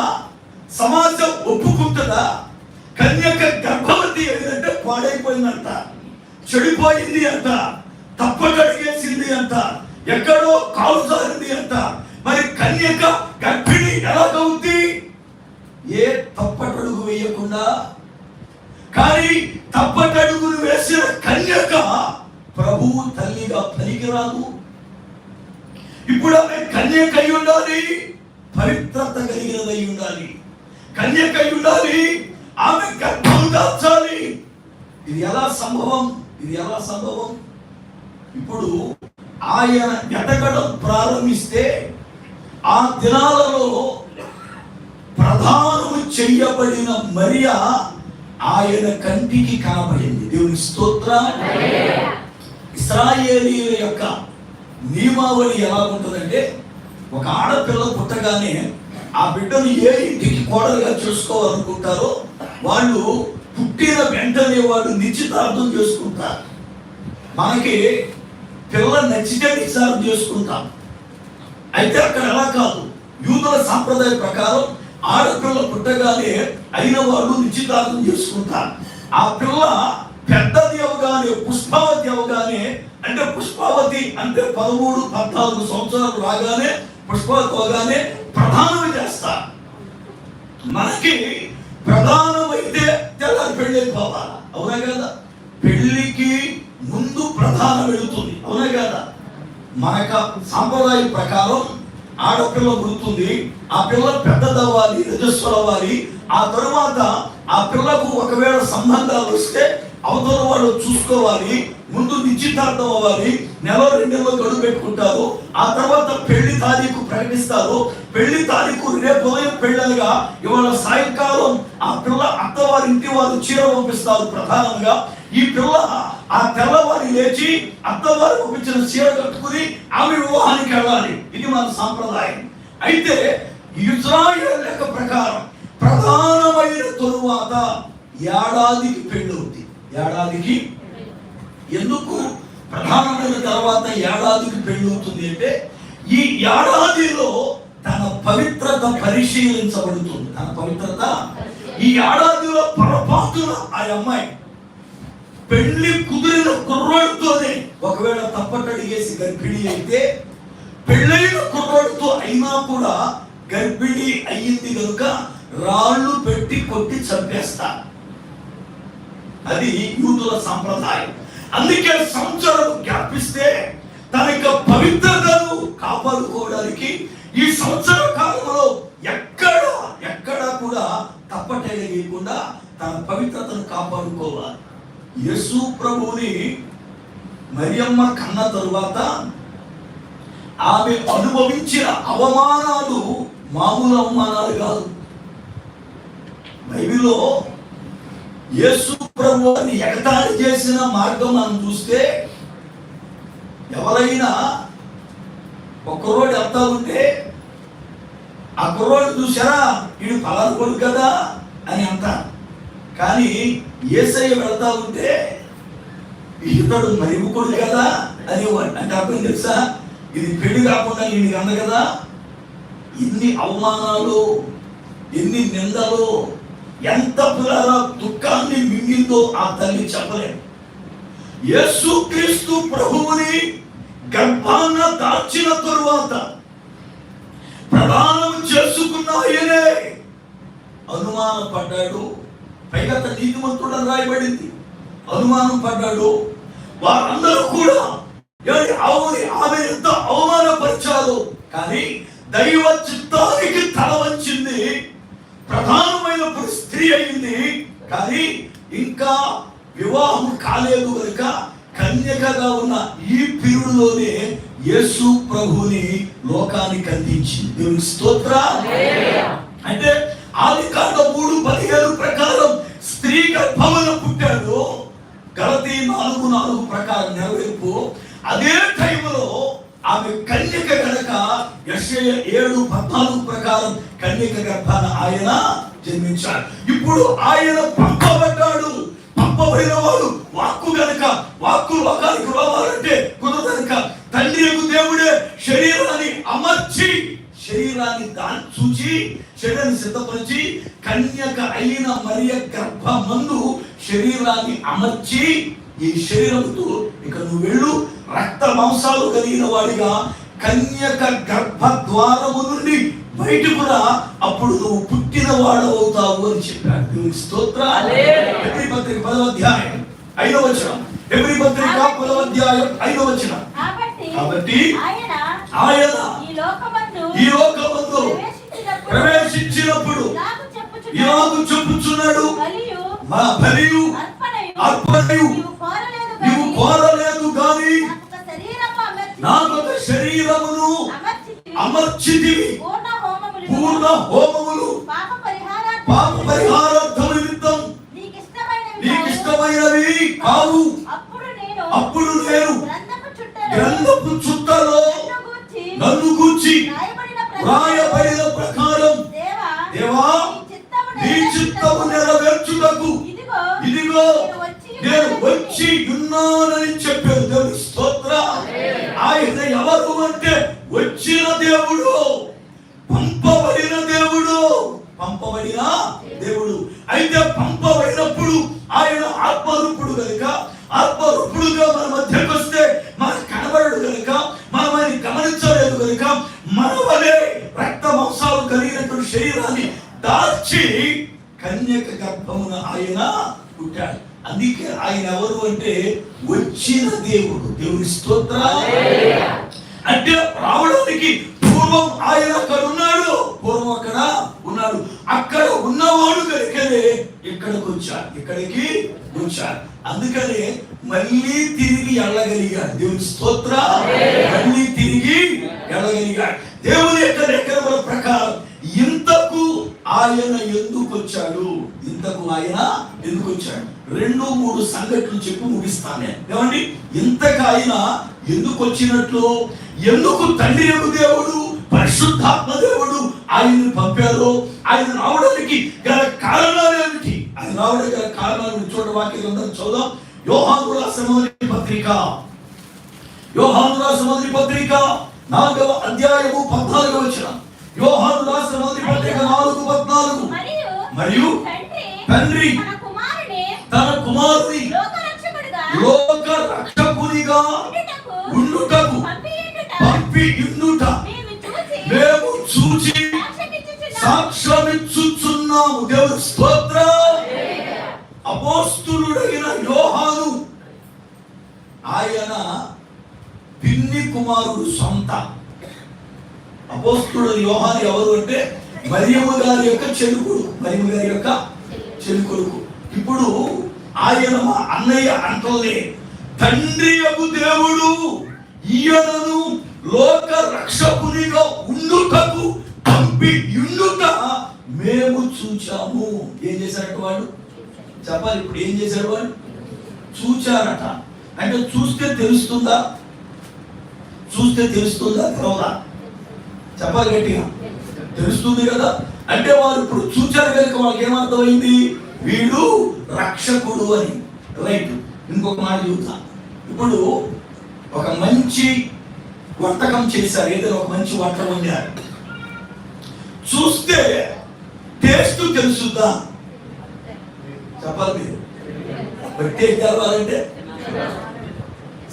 [SPEAKER 1] సమాజం ఒప్పుకుంటుందా? కన్యక గర్భవతి ఏంటంటే పాడైపోయిందంట, చెడిపోయింది అంట, తప్పటడిగేసింది అంట, ఎక్కడో కాలు జారింది అంట. మరి కన్యక గర్భిణి ఎలాగవుతుంది? ఏ తప్పటడుగు వేయకుండా. కానీ తప్పటడుగులు వేసిన కన్యక ప్రభువు తల్లిగా పనికిరాదు. ఇప్పుడు ఆమె కన్యక అయి ఉండాలి, పవిత్రత కలిగినదై ఉండాలి, కన్యక అయి ఉండాలి, ఆమె గర్భం దాల్చాలి. ఇది ఎలా సంభవం? ఇది ఎలా సంభవం? ఇప్పుడు ఆయన ఎదగడం ప్రారంభిస్తే ఆ దినాలలో ప్రధానము చెయ్యబడిన మరియా ఆయన కంటికి కనబడింది. దేవుని స్తోత్రం. ఇశ్రాయేలీయుల యొక్క నియమావళి ఎలా ఉంటుందంటే, ఒక ఆడపిల్ల పుట్టగానే ఆ బిడ్డను ఏ ఇంటికి కోడలుగా చేసుకోవాలనుకుంటారో వాళ్ళు పుట్టిన వెంటనే వాళ్ళు నిశ్చితార్థం చేసుకుంటారు. మనకి పిల్ల నచ్చితే నిశ్చితార్థం చేసుకుంటాం. అయితే అక్కడ ఎలా కాదు. యూదుల సాంప్రదాయ ప్రకారం ఆడపిల్ల పుట్టగానే అయిన వాళ్ళు నిశ్చితార్థం చేసుకుంటారు. ఆ పిల్ల పెద్దది అవగానే, పుష్పావతి అవగానే, అంటే పుష్పావతి అంటే 13-14 సంవత్సరాలు రాగానే, పుష్పావతి అవగానే ప్రధానం చేస్తారు. మనకి ప్రధానమైతే తెల్లారి పెళ్ళి అయిపోవాలి, అవునా కదా? పెళ్లికి ముందు ప్రధానం వెళుతుంది, అవునా కదా? మనక సాంప్రదాయ ప్రకారం ఆడపిల్ల పుడుతుంది, ఆ పిల్ల పెద్దదవ్వాలి, రజస్వలవ్వాలి. ఆ తరువాత ఆ పిల్లకు ఒకవేళ సంబంధాలు వస్తే అవతల వాళ్ళు చూసుకోవాలి. ముందు నిశ్చితార్థం అవ్వాలి, 1-2 నెలలు గడువు పెట్టుకుంటారు. ఆ తర్వాత పెళ్లి తారీఖు ప్రకటిస్తారు. పెళ్లి తారీఖు రేపు ఉదయం పెళ్ళగా ఇవాళ సాయంకాలం ఆ పిల్ల అత్తవారి ఇంటి వారు చీర పంపిస్తారు ప్రధానంగా. ఈ పిల్ల ఆ తెల్లవారి లేచి అత్తవారు పంపించిన చీర కట్టుకుని ఆమె వివాహానికి వెళ్ళాలి. ఇది మన సాంప్రదాయం. అయితే ఇశ్రాయేలు లెక్క ప్రకారం ప్రధానమైన తరువాత ఏడాదికి పెళ్లి అవుతుంది. ఏడాదికి ఎందుకు ప్రధానమైన తర్వాత ఏడాదికి పెళ్లి అవుతుంది అంటే, ఈ ఏడాదిలో తన పవిత్రత పరిశీలించబడుతుంది. తన పవిత్రత ఈ ఏడాదిలో పొరపాటున ఆ అమ్మాయి పెళ్లి కుదిరిన కుర్రోడితోనే ఒకవేళ తప్పటడిగేసి గర్భిణి అయితే, పెళ్ళైన కుర్రోడితో అయినా కూడా గర్భిణి అయ్యింది కనుక రాళ్ళు పెట్టి కొట్టి చంపేస్తారు. అది యూదుల సంప్రదాయం. అందుకే సంవత్సరం జ్ఞాపిస్తే తన యొక్క పవిత్రతను కాపాడుకోవడానికి ఈ సంవత్సర కాలంలో ఎక్కడ కూడా తప్పటేయకుండా తన పవిత్రతను కాపాడుకోవాలి. యేసు ప్రభువుని మరియమ్మ కన్న తరువాత ఆమె అనుభవించిన అవమానాలు మామూలు అవమానాలు కాదు. బైబిల్లో యేసు ప్రభువుని ఎగతాళి చేసిన మార్గం మనం చూస్తే, ఎవరైనా ఒక కుర్రోడు వెళ్తా ఉంటే ఆ కుర్రోడు చూసారా వీడు పలారు కొడుకు కదా అని అంటారు. కానీ యేసయ్య వెళ్తా ఉంటే ఇతడు మరిపు కొడుకు కదా అని అంటే అర్థం తెలుసా? ఇది పెళ్లి కాకుండా ఈయనకి అంద కదా. ఎన్ని అవమానాలు, ఎన్ని నిందలు, ఎంత దుఃఖాన్ని మింగిందో ఆ తల్లి చెప్పలేదు. యేసుక్రీస్తు ప్రభువుని గర్భాన దాల్చిన తరువాత ప్రదానం చేసుకున్న ఆయనే అనుమానం పడ్డాడు. పైగా నీతిమంతుడని రాయబడింది. అనుమానం పడ్డాడు. వారందరూ కూడా ఆమె ఎంత అవమానపరిచారు, కానీ దైవ చిత్తానికి తల వంచింది. ప్రధానమైనప్పుడు స్త్రీ అయింది, కానీ ఇంకా వివాహం కాలేదు కనుక కన్యకగా ఉన్న ఈ పీరియడ్లోనే యేసు ప్రభుని లోకానికి అందించింది. దేవునికి స్తోత్రం. అంటే ఆదికాండం 3:17 ప్రకారం స్త్రీ గర్భమున పుట్టాడు. గలతీ 4:4 ప్రకారం నెరవేర్పు. అదే టైంలో ఆమె కన్యక కనుక యెషయా 7:14 ప్రకారం కన్యక గర్భాన ఆయన జన్మించాడు. ఇప్పుడు ఆయన పంపబడ్డాడు. పంపబడిన వాడు వాక్కు గనక, వాక్కు లోకానికి రావాలంటే కుదరదనక తండ్రి దేవుడే శరీరాన్ని అమర్చి, శరీరాన్ని దాన్ని చూచి, శరీరాన్ని సిద్ధపరిచి కన్యక అయిన మరియ గర్భమందు శరీరాన్ని అమర్చి, ఈ శరీరంతో ఇక నువ్వు వెళ్ళు, రక్త మాంసాలు కలిగిన వాడిగా కన్యక గర్భ ద్వారము నుండి బయటకు రా, అప్పుడు నువ్వు పుట్టిన వాడవుతావు అని చెప్పాడు. దేవునికి స్తోత్రం. హెబ్రీ పత్రిక 10వ అధ్యాయం 5వ వచనం. హెబ్రీ పత్రిక 10వ అధ్యాయం 5వ వచనం. కాబట్టి ఆయన ఈ లోకమందు ప్రవేశించినప్పుడు ఇలాగు చెప్పుచున్నాడు, మా బలియు అర్పణయు నీవు కోరలేదు గాని నాకొక శరీరమును అమర్చితివి, పూర్ణ హోమములు పాప పరిహారార్థము నిమిత్తం నీకిష్టమైనవి కావు. అప్పుడు నేను గ్రంథపు చుట్టలో నన్ను గూర్చి రాయబడిన ప్రకారం దేవా నీ చిత్తము నెరవేర్చుటకు ఇదిగో నేను వచ్చి ఉన్నానని చెప్పారు. దేవుని స్తోత్రం. ఆయన ఎవరు అంటే వచ్చిన దేవుడు, పంపబడిన దేవుడు, పంపబడిన దేవుడు. అయితే పంపబడినప్పుడు ఆయన ఆత్మరూపుడు కనుక, ఆత్మరూపుడుగా మన మధ్యకు వస్తే మనకు కనబడడు కనుక, మనం ఆయన గమనించలేదు కనుక, మన వలే రక్త మాంసాలు కలిగినటువంటి శరీరాన్ని దాల్చి కన్యక గర్భమున ఆయన పుట్టాడు. అందుకే ఆయన ఎవరు అంటే వచ్చిన దేవుడు. దేవుని స్తోత్రం. అంటే రావడానికి పూర్వం ఆయన అక్కడ ఉన్నాడు, పూర్వం అక్కడ ఉన్నాడు. అక్కడ ఉన్నవాడు కనుకనే ఇక్కడికి వచ్చాడు, ఇక్కడికి వచ్చాడు. అందుకనే మళ్ళీ తిరిగి వెళ్ళగలిగాడు. దేవుని స్తోత్రం. మళ్ళీ తిరిగి వెళ్ళగలిగాడు. దేవుని యొక్క లెక్కల ప్రకారం ఇంతకు ఆయన ఎందుకు వచ్చాడు, ఇంతకు ఆయన ఎందుకు వచ్చాడు, 2-3 సంగతులు చెప్పి ముగిస్తాను నేను. ఏమండి, ఇంతకు ఆయన ఎందుకు వచ్చినట్లు, ఎందుకు తండ్రి యొక్క దేవుడు పరిశుద్ధాత్మ దేవుడు ఆయన్ని పంపారు, ఆయన రావడానికి గల కారణాలు ఏమిటి, ఆయన రావడానికి గల కారణాలు చూడండి. వాక్యం చదువుదాం. యోహాను రాసిన మొదటి పత్రిక, యోహాను రాసిన మొదటి పత్రిక 4వ అధ్యాయము 14వ వచనం. యోహాను రాసిన మొదటి పత్రిక 4:14. మరియు తండ్రి తన కుమారుని లోక రక్షకునిగా ఉండుటకు పంపి ఉండుట మేము చూచి సాక్ష్యమిచ్చుచున్నాము. దేవుని స్తోత్రం. అపోస్తలుడైన యోహాను ఆయన పిన్ని కుమారుడు సొంత. అపోస్తలుడు యోహాను ఎవరు అంటే మరియమ్మ గారి యొక్క చెలుకుడు, మరియమ్మ గారి యొక్క చెలుకొడుకు. ఇప్పుడు ఆయన మా అన్నయ్య అంటలే, తండ్రి యొక్క దేవుడు ఈయనను లోక రక్షకునిగా ఉండుటకు పంపి ఉండుట మేము చూచాము. ఏం చేశారట వాడు? చెప్పాలి. ఇప్పుడు ఏం చేశాడు వాడు? చూచారట. అంటే చూస్తే తెలుస్తుందా? చూస్తే తెలుస్తుందా తెలవదా? చెప్పాలి గట్టిగా. తెలుస్తుంది కదా. అంటే వారు ఇప్పుడు చూచారు కనుక వాళ్ళకి ఏమర్థమైంది? వీడు రక్షకుడు అని. రైట్. ఇంకొక మాట చూద్దాం. ఇప్పుడు ఒక మంచి వంటకం చేశారు, ఏదైనా ఒక మంచి వంట వండారు. చూస్తే టేస్ట్ తెలుస్తుందా? చెప్పాలి మీరు. టేస్ట్ తెలవాలంటే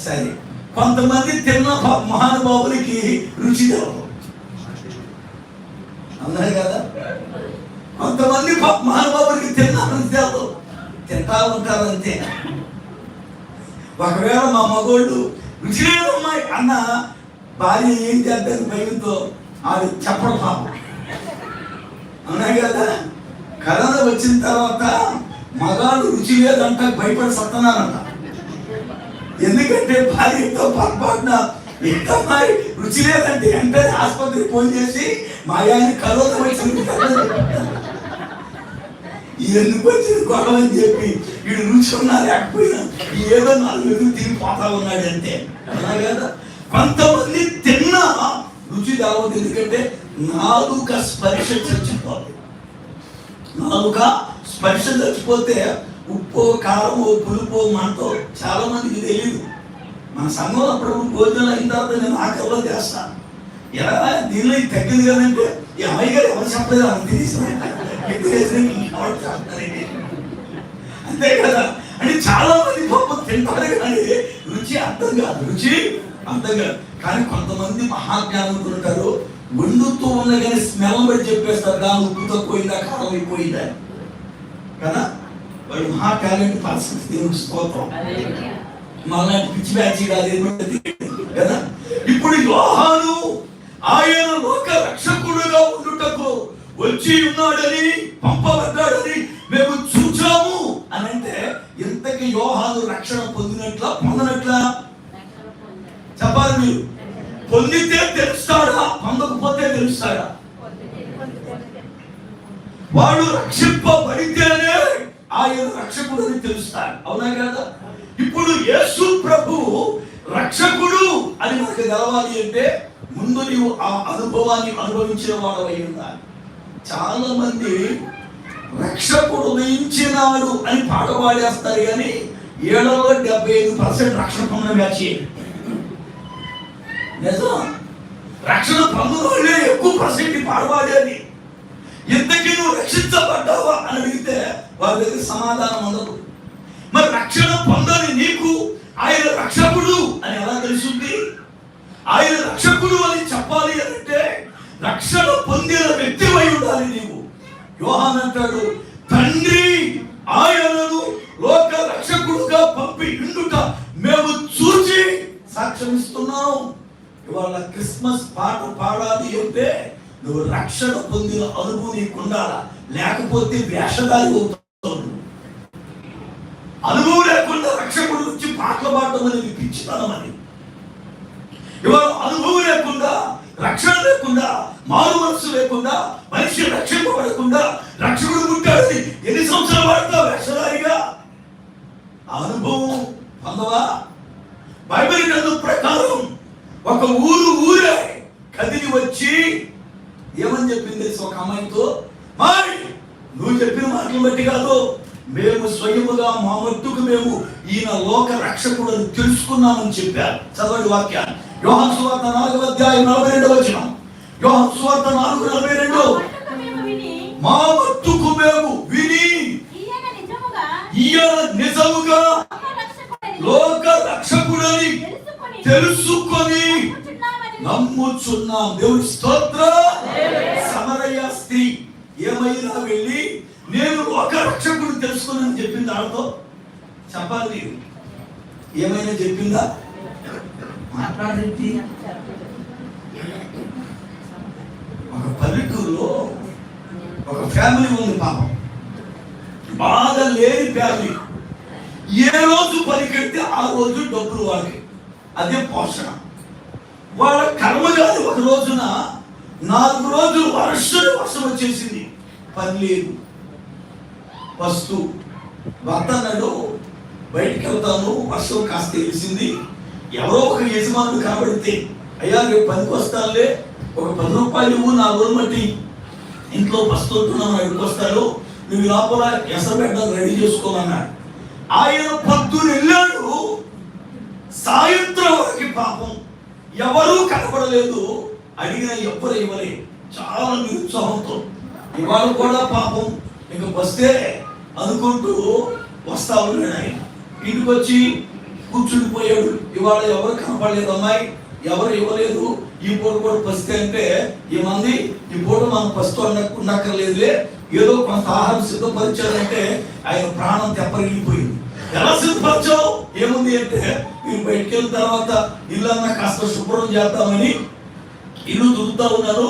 [SPEAKER 1] సరే. కొంతమంది తిన్న మహానుభావులకి రుచి తెలవదు, అన్నారు కదా. కొంతమంది మహానుభావులకి తిన్నారని తింటా ఉంటారు అంతే. ఒకవేళ మా మగోళ్ళు రుచి లేదు అమ్మాయి అన్న భార్య ఏం చేద్దాం భయంతో అది చెప్పడం పాపం. అవునా కదా? కరోనా వచ్చిన తర్వాత మగాడు రుచి లేదంట భయపడి సత్తనారంట. ఎందుకంటే భార్యతో పొరపాటున ఎంతమ్మాయి రుచి లేదంటే వెంటనే ఆసుపత్రికి ఫోన్ చేసి మా ఆయన కరోనా వచ్చింది ఎందుకు వచ్చింది గొడవ అని చెప్పి వీడు రుచి ఉన్నా లేకపోయినా ఏదో 4 ఎదురు తిరిగిపోతా ఉన్నాడు అంతే. అలా కదా? కొంతమంది తిన్నా రుచి తెలవదు. ఎందుకంటే నాలుక స్పర్శ చచ్చిపోతుంది. నాలుక స్పర్శ చచ్చిపోతే ఉప్పు కారము పులుపు మంటో చాలా మందికి తెలియదు. మన సంఘంలో అప్పుడు భోజనం అయిన తర్వాత నేను ఆకలిలో చేస్తాను. ఎలా దీనిలో తగ్గింది కదంటే ఈ అమ్మాయి గారు ఎవరు చెప్పలేదు అని అంతే కదా. అంటే చాలా మంది పాపం తింటారు కానీ రుచి అర్థం కాదు. రుచి అర్థం కాదు. కానీ కొంతమంది మహాజ్ఞానులు ఉంటారు, వండుతూ ఉన్న కానీ స్మెల్ బట్టి చెప్పేస్తారు దాని ఉప్పు తక్కువైందా కారం ఎక్కువైందా కదా. వాళ్ళు మహా టాలెంట్ పర్సన్స్, దేవుని స్తోత్రం. మళ్ళీ పిచ్చి బ్యాచి కాదు కదా. ఇప్పుడు యోహాను ఆయన లోక రక్షకుడుగా ఉండుటకు వచ్చి ఉన్నాడని పంపబడ్డాడని మేము చూచాము అని అంటే ఇంతకి యోహాను రక్షణ పొందినట్లా పొందనట్లా చెప్పాలి మీరు. పొందితే తెలుస్తాడా, పొందకపోతే తెలుస్తాడా? వాడు రక్షింపబడితేనే ఆయన రక్షకుడు అని తెలుస్తాడు. అవునా కదా? ఇప్పుడు యేసు ప్రభు రక్షకుడు అని మనకు తెలవాలి అంటే ముందు నీవు ఆ అనుభవాన్ని అనుభవించిన వాడు అయి ఉండాలి. చాలా మంది రక్షకుడు ఉదయించినాడు అని పాట పాడేస్తారు కానీ 75% రక్షణ పొందిన బ్యాచ్. నిజం, రక్షణ పొందిన వాళ్ళే ఎక్కువ పర్సెంట్ పాడబడేది. ఇంతకీ నువ్వు రక్షించబడ్డావా అని అడిగితే వారి దగ్గర సమాధానం ఉండదు. మరి రక్షణ పొందని నీకు ఆయన రక్షకుడు అని ఎలా తెలుస్తుంది? ఆయన రక్షకుడు అని చెప్పాలి అంటే రక్షణ పొందిన వ్యక్తి అయి ఉండాలి నీవు. యోహాను అంటాడు, తండ్రి ఆయనను లోక రక్షకుడుగా పంపి ఉండుట మేము చూసి సాక్ష్యం ఇస్తున్నాం. ఇవాళ క్రిస్మస్ పాట పాడాలి అంటే నువ్వు రక్షణ పొందిన అనుభవం నీకు ఉండాలా, లేకపోతే వేషధారి అవుతావు. అనుభవం లేకుండా రక్షకుడు నుంచి పాటలు పాడటం అనేది పిచ్చితనం అని. ఇవాళ అనుభవం లేకుండా, రక్షణ లేకుండా, మారు మనసు లేకుండా, మనిషి రక్షింపబడకుండా రక్షకుడు పుట్టాడని ఎన్ని సంవత్సరాలు వాడతావు వేషధారిగా? అనుభవం పొందవా? బైబిల్ గ్రంథం ప్రకారం ఒక ఊరే కదిలి వచ్చి ఏమని చెప్పింది ఒక అమ్మాయితో, మరి నువ్వు చెప్పిన మాటలు బట్టి కాదు, మేము స్వయముగా మా మట్టుకు మేము ఈయన లోక రక్షకుడు అని తెలుసుకున్నామని చెప్పారు. చదవండి వాక్యాన్ని. యోహాను సువార్త 4:42. యోహాను సువార్త 4:42. మా మట్టుకు మేము విని ఈయన నిజముగా లోక రక్షకుడని తెలుసుకొని నమ్ముచున్నాం. దేవుడి స్తోత్రం. సమరయ స్త్రీ ఏమైనా వెళ్ళి నేను లోక రక్షకుడు తెలుసుకుని చెప్పింది. ఆడతో చెప్పాలి మీరు. ఏమైనా చెప్పిందా? మాట్లాడేది. ఒక పల్లెటూరులో ఒక ఫ్యామిలీ ఉంది. పాపం బాగా లేని ఫ్యామిలీ. ఏ రోజు పరిగెడితే ఆ రోజు డబ్బులు వాళ్ళకి, అదే పోషణ. వాళ్ళ కర్మగాలి ఒక రోజున 4 రోజులు వర్షం వచ్చేసింది, పని లేదు. వస్తూ భర్త అన్నాడు, బయటికి వెళ్తాను, వర్షం కాస్త తెలిసింది. ఎవరో ఒక యజమానుడు కనబడితే, అయ్యా రేపు పనికి వస్తానులే, ఒక 10 రూపాయలు ఇవ్వు, 4 రోజులు బట్టి ఇంట్లో వస్తుంటున్నాను, అడిగి వస్తాడు, నువ్వు లోపల ఎసరబెట్టడానికి రెడీ చేసుకోమన్నాడు. ఆయన పొద్దున వెళ్ళాడు, సాయంత్రం వరకు పాపం ఎవరూ కనపడలేదు. అడిగిన ఎవ్వరు ఇవ్వలేదు. చాలా నిరుత్సాహంతో ఇవాళ కూడా పాపం ఇంక వస్తే అనుకుంటూ వస్తా ఉన్నాడు. ఆయన ఇంటికి వచ్చి కూర్చుండిపోయాడు. ఇవాళ ఎవరు కనపడలేదు, అమ్మాయి ఎవరు ఇవ్వలేదు. ఈ పూట కూడా పస్తే అంటే ఏమంది, ఈ పూట మనం పస్తు ఉండక్కర్లేదులే, ఏదో కొంత ఆహారం సిద్ధపరిచాడంటే ఆయన ప్రాణం తెప్పరిల్లిపోయింది. ఎలా సిద్ధపరిచావు? ఏముంది అంటే మీరు బయటికి వెళ్ళిన తర్వాత ఇల్లన్నా కాస్త శుభ్రం చేద్దామని ఇల్లు దురుకుతా ఉన్నారు.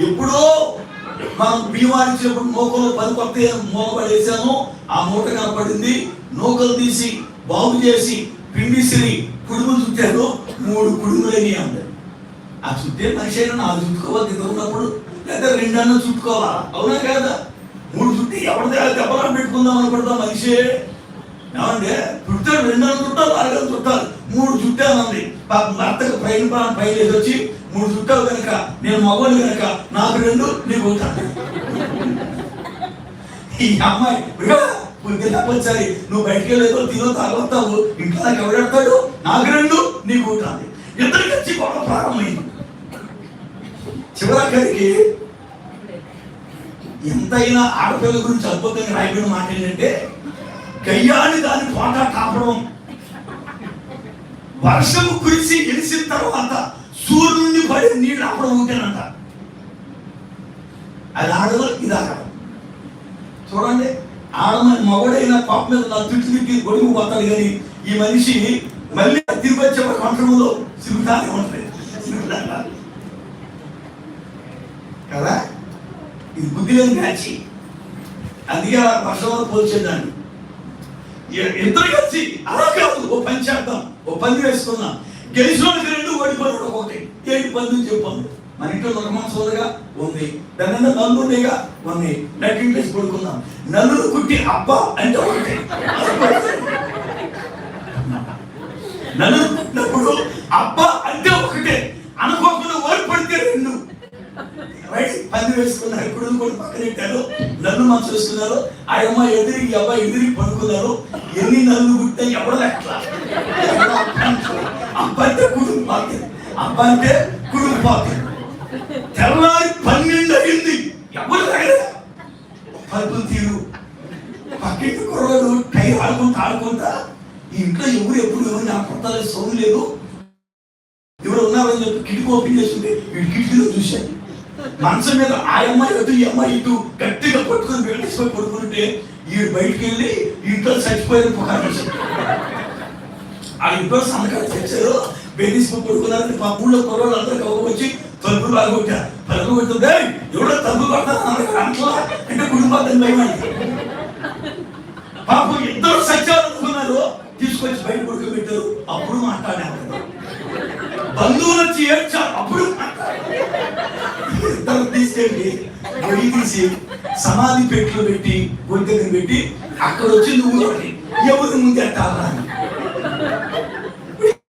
[SPEAKER 1] ఎప్పుడో మనం బియ్యమారించినప్పుడు నూకలు 10 కొత్త మూలపడేసాము. ఆ మూట కనపడింది. నూకలు తీసి బాగు చేసి పిండిసిరి కుడుములు చుట్టారు. 3 కుడుములని అన్నారు. ఆ చుట్టే మనిషి అయినా 4 చుట్టుకోవాలి ఇద్దరు ఉన్నప్పుడు, లేదా 2 అన్న చుట్టుకోవాలా? అవునా కదా? 3 చుట్టి ఎవరి దెబ్బలా పెట్టుకుందాం అనుకుంటా మనిషి. ఏమంటే చుట్టారు, 2 అన్న చుట్టాలు, 4 అన్న చుట్టాలు, 3 చుట్టానంది. భర్తకు పైన వచ్చి 3 చుట్టాలు కనుక నేను మగవాళ్ళు కనుక నాకు 2 నీకు ఒకటి. ఈ అమ్మాయి వచ్చారి నువ్వు బయటికి వెళ్ళేదో తినో తాగొస్తావు, ఇంట్లో నాకు ఎవడెడతాడు? నాకు 2 నీకు ఒకటి. ఇద్దరికి వచ్చి గొడవ ప్రారంభమైంది. చివరికి ఎంతైనా ఆడపిల్ల గురించి అద్భుతంగా రాయబడిన మాట ఏంటంటే, గయ్యాన్ని దాని పాట కాపడం, వర్షము కురిసి గెలిచిన తర్వాత సూర్యుడి నుండి పడే నీళ్ళు అప్పుడు ఉంటేనంట. అది ఆడదు, ఇది ఆడదు. చూడండి, ఆడమని మగడైన పాప మీద నా తిట్టి గొడుగు పోతాడు. కానీ ఈ మనిషి మళ్ళీ తిరిగి వచ్చే కంట్రోల్లో సిగుతానే ఉంటుంది కదా. ఇది బుద్ధి లేని మ్యాచ్. అందుకే వర్షంలో పోల్చేదాన్ని. ఇద్దరు కలిసి అలా కాదు, ఓ పని చేద్దాం, ఓ పంది వేసుకుందాం, గెలిచిన 2 ఓడిపోయినాడు ఒకటి. 7 పందులు చెప్పాను. మన ఇంట్లో నరమాంసోలుగా ఉంది, దాని నల్లుగా ఉంది. నటింగ్ వేసి పడుకుందాం. నల్లును కుట్టి అబ్బా అంటే ఒకటి, నన్ను కుట్టినప్పుడు అబ్బా అంటే ఒకటే. అనుకోకుండా ఓడిపడితే 2 పంది వేసుకున్నారు. ఇప్పుడు కూడా పక్కన పెట్టారు. నన్ను మనసు వేసుకున్నారు. ఆ అమ్మాయి ఎదిరికి అబ్బాయి ఎదిరికి పడుకున్నారు. ఎన్ని నన్ను కుట్టినా ఎవరు లెక్క. అబ్బా అంటే కుడుము పాకి, అబ్బా అంటే కుడుము పాకి. తెల్లారి 12 అయింది. ఎవరు పరుపులు తీరు పక్కింటి కుర్రలు టై ఆడుకుంటా ఇంట్లో ఎవరు ఎప్పుడు నా కొత్త సౌండ్ లేదు, ఎవరు ఉన్నారని చెప్పి కిటికీ ఓపెన్ చేస్తుంటే వీడి కిటికీలో చూశాను. మనసు మీద ఆ అమ్మాయి అటు ఈ అమ్మాయి ఇటు గట్టిగా పట్టుకుని బెల్టిస్పోయి పడుకుంటే ఈ బయటికి వెళ్ళి ఇంట్లో చచ్చిపోయిన పుకారు. ఆ ఇంట్లో సంతకాలు తెచ్చారు, బెల్టిస్పోయి పడుకున్నారని మా ఊళ్ళో కుర్రోళ్ళు అందరూ వచ్చి తలుపులు బాగొట్టారు. తలుపు కొడుతుంటే ఎవడో తలుపు కొడతారు అంటలా అంటే కుటుంబాన్ని భయమైంది. పాపం ఇద్దరు సత్యాలనుకున్నారు, తీసుకొచ్చి బయట పడుకోబెట్టారు. అప్పుడు మాట్లాడారు. బంధువులు వచ్చి ఏడ్చారు, అప్పుడు ఇద్దరు తీసుకెళ్ళి గొయ్యి తీసి సమాధి పెట్లు పెట్టి గొడ్డని పెట్టి అక్కడ వచ్చి నువ్వు ఎవరి ముందు ఎట్టాలా,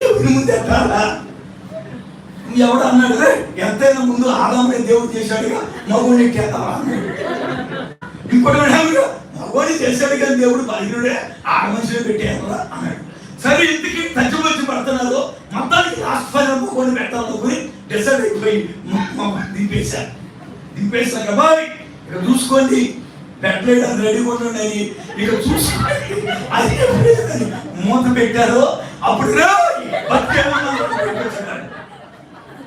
[SPEAKER 1] ఎవరి ముందు ఎట్టాలా. ఎవడు అన్నాడు, ఎంతైనా ముందు ఆదాముని దేవుడు చేశాడుగా, మగోడిని ఎట్టేస్తావా అన్నాడు. ఇంకోటి మగోడిని చేశాడు కానీ దేవుడు బలహీనుడే, ఆడ మనుషులు పెట్టేయాలా అన్నాడు. సరే, ఇంటికి తచ్చిమొచ్చి పడుతున్నారు. మొత్తానికి ఆస్పత్రి మగోడిని పెట్టాలనుకుని డిసైడ్ అయిపోయి దింపేశాక బాయ్ ఇక చూసుకోండి, పెట్టలేదని రెడీగా ఉండండి అని ఇక చూసుకోండి అది మూత పెట్టారు. అప్పుడు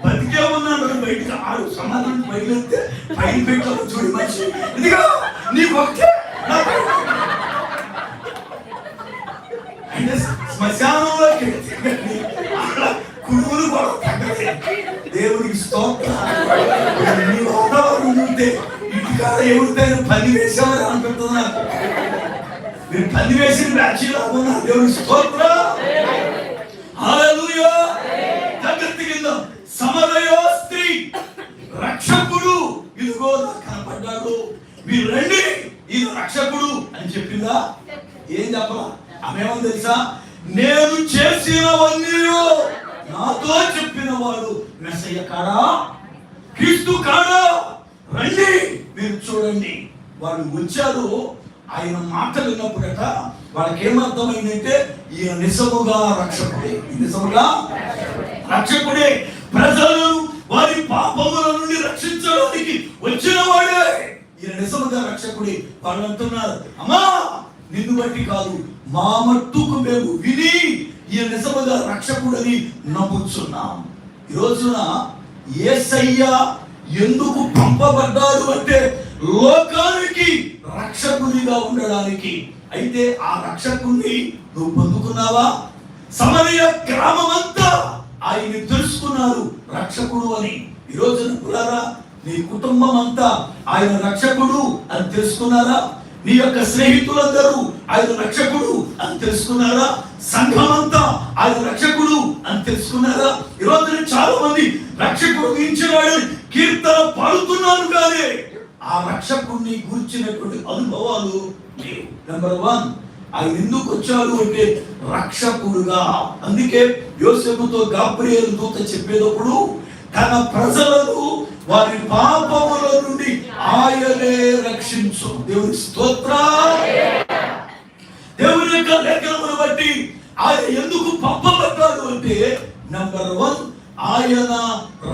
[SPEAKER 1] బతికే ఉన్నాను బయటకు ఆడు సమాధానం బయలుదేరితే పైన పెట్టాను. చూడు మనిషి, ఇదిగా నీకు ఒకటే అంటే శ్మశానంలోకి కుడుములు కూడా దేవుడికి స్తోత్రం. నీ వాతావరణం ఉంటే ఇంటికాడ ఎవరితోనే 10 వేసామని అనిపిస్తుంది నాకు. మీరు 10 వేసిన బ్యాచ్లో ఉన్నారు. దేవుడికి స్తోత్రం. హల్లెలూయా. జాగ్రత్త కింద సమరయ స్త్రీ రక్షకుడు ఇదిగో నాకు కనపడ్డాడు, మీరు రండి, ఇది రక్షకుడు అని చెప్పిందా? ఏం చెప్పలా? ఆమెమని తెలుసా? నేను చేసినవన్నీ నాతో చెప్పిన వాడు మెస్సయ్య కాడా, క్రీస్తు కాడా, రండి మీరు చూడండి. వాళ్ళు వచ్చారు. ఆయన మాటలు విన్నప్పుడట వాళ్ళకి ఏమర్థమైందంటే ఈయన నిజముగా రక్షకుడే, నిజముగా రక్షకుడే, ప్రజలను వారి పాపముల నుండి రక్షించడానికి వచ్చిన వాడే, ఈయన నిజముగా రక్షకుడే. వాళ్ళు అంటున్నారు, అమ్మా నిన్ను బట్టి కాదు, మా మట్టుకు మేము విని ఈయన నిజముగా రక్షకుడని నమ్ముచున్నాం. ఈ రోజున యేసయ్య ఎందుకు పంపబడ్డాడు అంటే లోకానికి రక్షకునిగా ఉండడానికి. అయితే ఆ రక్షకుని నువ్వు పొందుకున్నావా? సమరయ గ్రామమంతా ఆయన్ని తెలుసుకున్నారు రక్షకుడు అని. ఈ రోజున పులారా నీ కుటుంబం అంతా ఆయన రక్షకుడు అని తెలుసుకున్నారా? నీ యొక్క స్నేహితులందరూ ఆయన రక్షకుడు అని తెలుసుకున్నారా? సంఘమంతా ఆయన రక్షకుడు అని తెలుసుకున్నారా? ఈ రోజున చాలా మంది రక్షకుడు గురించినాడు కీర్తన పాడుతున్నారు, కానీ ఆ రక్షకుడిని గురించినటువంటి అనుభవాలు లేవు. నెంబర్ 1, ఆయన ఎందుకు వచ్చాడు అంటే రక్షకుడుగా. అందుకే యోసేపుతో గాబ్రియేలు దూత చెప్పేటప్పుడు తన ప్రజలను వారి పాపముల నుండి ఆయనే రక్షించు. దేవుని స్తోత్రం. దేవుని యొక్క లేఖనమును బట్టి ఆయన ఎందుకు పంపబడ్డాడు అంటే నంబర్ 1, ఆయన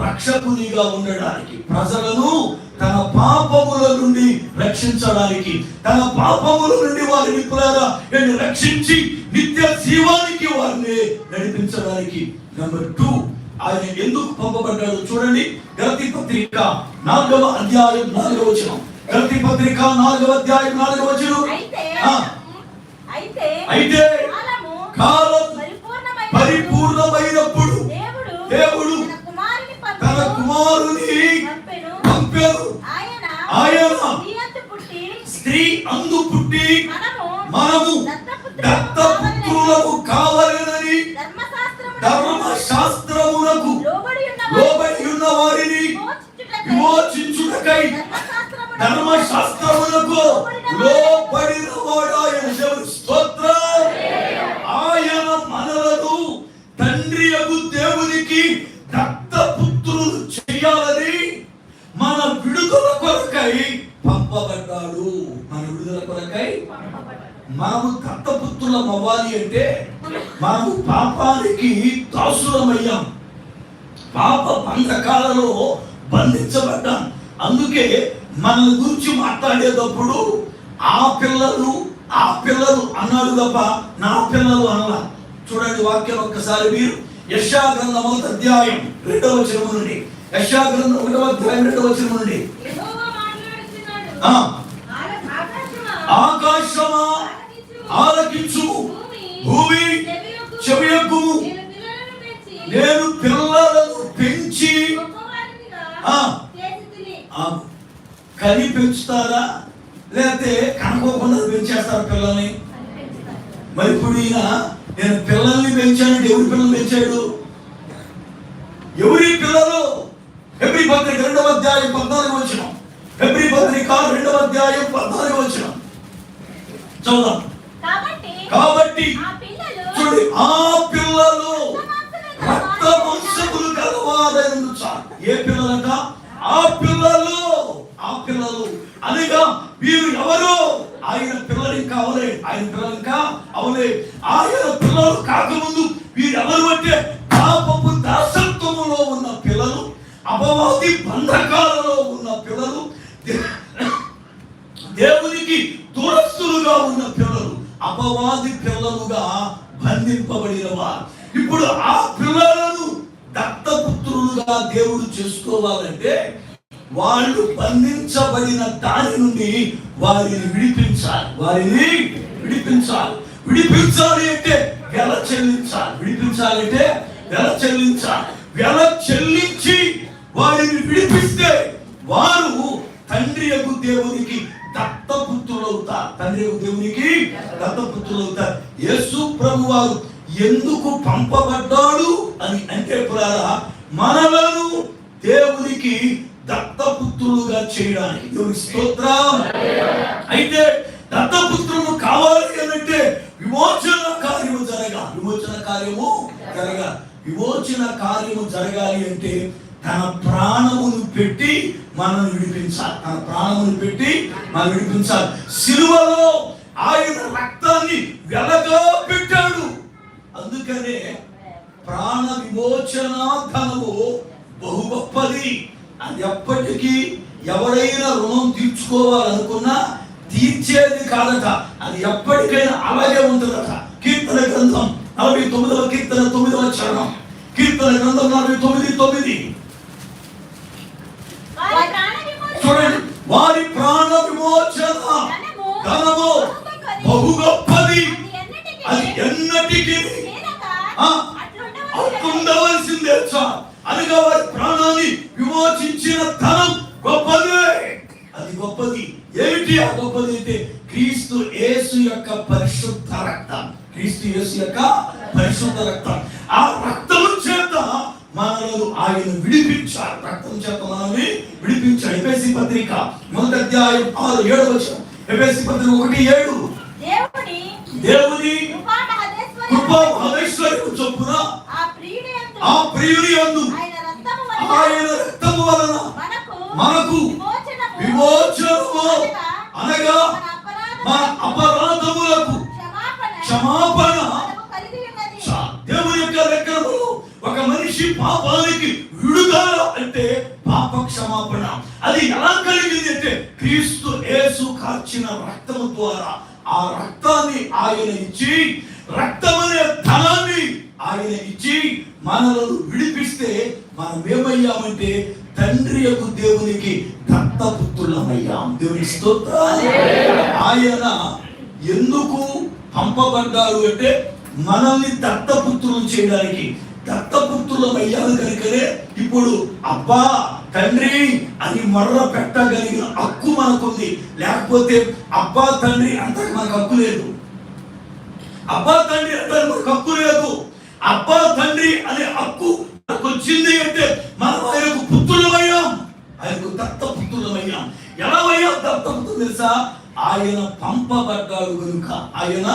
[SPEAKER 1] రక్షకునిగా ఉండడానికి, ప్రజలను తన పాపముల నుండి రక్షించడానికి, తన పాపముల నుండి వారిని రక్షించి నిత్య జీవానికి వారిని నడిపించడానికి. నంబర్ 2, ఆయన ఎందుకు పంపబడ్డాడు చూడండి. గలతీ పత్రిక 4వ అధ్యాయం 4వ వచనం. గలతీ పత్రిక 4వ అధ్యాయం 4వ వచనం. అయితే కాలం పరిపూర్ణమైనప్పుడు దేవుడు తన కుమారుని పంపారు. ఆయన స్త్రీ అందు పుట్టి మనము దత్తపుత్రులకు కావాలని ధర్మశాస్త్రమునకు లోబడి ఉన్న వారిని విమోచించుటకై ధర్మశాస్త్రమునకు లోబడిన వాడు ఆయన. దేవుని స్తోత్రం. ఆయన మనలను తండ్రియగు దేవునికి దత్తపుత్రులు చేయాలని మన విడుదల కొరకై పంపబడ్డాడు. మన విడుదల కొరకై మనము దత్తపుత్రులం అవ్వాలి అంటే మనము పాపానికి దాసులమయ్యాం, పాప బంధకాలలో బంధించబడ్డాం. అందుకే మన గురించి మాట్లాడేటప్పుడు ఆ పిల్లలు అన్నాడు తప్ప నా పిల్లలు అనలా. చూడండి వాక్యం ఒక్కసారి మీరు యెషయా గ్రంథం 1వ అధ్యాయం 2వ వచనం నుండి, యెషయా గ్రంథం 1వ అధ్యాయం 2వ వచనం నుండి. ఆకాశమా ఆలకించు, భూమి చెవియొగ్గుము. నేను పిల్లలను పెంచి కని పెంచుతారా లేకపోతే కనుకోకుండా పెంచేస్తారా పిల్లల్ని? మరి ఇప్పుడు ఈయన నేను పిల్లల్ని పెంచానంటే ఎవరి పిల్లలు పెంచాడు? ఎవరి పిల్లలు? హెబ్రీ పత్రిక 2వ అధ్యాయం 14వ వచనం. హెబ్రీ పత్రిక 2వ అధ్యాయం 14వ వచనం చదువుదాం. కాబట్టి చూడండి, ఆ పిల్లలు రక్త వంశములు గలవారైనందు చాలు. ఏ పిల్లలట? ఆ పిల్లలు అనగా వీరు ఎవరు? ఆయన పిల్లలు ఇంకా అవలే, ఆయన పిల్లలు ఇంకా అవలే. ఆయన పిల్లలు కాకముందు వీరు ఎవరు అంటే పాపపు దాసత్వములో ఉన్న పిల్లలు, అపవాది బంధకాలలో ఉన్న పిల్లలు, దేవునికి దూరస్తులుగా ఉన్న పిల్లలు, అపవాది పిల్లలుగా బంధింపబడిన వారు. ఇప్పుడు ఆ పిల్లలను దత్తపుత్రులుగా దేవుడు చేసుకోవాలంటే వాళ్ళు బంధించబడిన దాని నుండి వారిని విడిపించాలి. విడిపించాలి అంటే వెల చెల్లించాలి. విడిపించాలంటే వెల చెల్లించి వారిని విడిపిస్తే వారు తండ్రి యొక్క దేవునికి దత్తపుత్రులవుతారు. యేసు ప్రభు వారు ఎందుకు పంపబడ్డాడు అని అంటే మనలను దేవునికి దత్తపుత్రులుగా చేయడానికి. దేవుని స్తోత్రం. అయితే దత్తపుత్రులు కావాలి అంటే విమోచన కార్యము జరగాలి అంటే తన ప్రాణమును పెట్టి మనల్ని విడిపించాలి. సిలువలో ఆయన రక్తాన్ని వెలగా పెట్టాడు. అందుకనే ప్రాణ విమోచన ధనము బహు గొప్పది. అది ఎప్పటికీ ఎవరైనా రుణం తీర్చుకోవాలనుకున్నా తీర్చేది కాదట, అది ఎప్పటికైనా అలాగే ఉంటుందట. కీర్తన గ్రంథం 49వ కీర్తన 9వ చరణం. కీర్తన గ్రంథం 49:9. చూడండి, వారి ప్రాణ విమోచన ధనము బహు గొప్పది, అది ఎన్నటికీ అది గొప్పది. ఏమిటి ఆ గొప్పది అంటే క్రీస్తు యేసు యొక్క పరిశుద్ధ రక్తం. క్రీస్తు యేసు యొక్క పరిశుద్ధ రక్తం. ఆ రక్తము చేత మనలను ఆయన విడిపించారు. రక్తం చేత మనల్ని విడిపించాడు. ఎఫెసీ పత్రిక 1:6-7 ఎఫెసీ పత్రిక 1:7 దేవుని కృపా మహేశ్వరుడు చొప్పున ఆ ప్రియుని యందు ఆయన రక్తము వలన మనకు విమోచనము అనగా మన అపరాధములకు క్షమాపణ. దేవుని యొక్క లెక్కలో ఒక మనిషి పాపానికి విడుదల అంటే పాప క్షమాపణ. అది ఎలా కలిగింది అంటే క్రీస్తు యేసు కార్చిన రక్తము ద్వారా. ఆ రక్తాన్ని ఆయన ఇచ్చి, రక్తమనే ధనాన్ని ఆయన ఇచ్చి మనలను విడిపిస్తే మనం ఏమయ్యామంటే తండ్రి యొక్క దేవునికి దత్తపుత్రులమయ్యాం. దేవుని స్తోత్రం. ఆయన ఎందుకు పంపబడ్డాడు అంటే మనల్ని దత్తపుత్రులు చేయడానికి. దత్తపుత్రులమయ్యాను కనుకనే ఇప్పుడు అబ్బా తండ్రి అని మర్ర పెట్టగలిగిన హక్కు మనకుంది. లేకపోతే అబ్బా తండ్రి అంతకు మనకు హక్కు లేదు. అబ్బా తండ్రి అంటే మనకు హక్కు లేదు. అబ్బా తండ్రి అనే హక్కు మనకు వచ్చింది అంటే మనం ఆయనకు పుత్రులమయ్యాం, ఆయనకు దత్తపుత్రులమయ్యాం. ఎలా అయ్యాం దత్తపుత్రులు తెలుసా? ఆయన పంపబడ్డాడు కనుక. ఆయన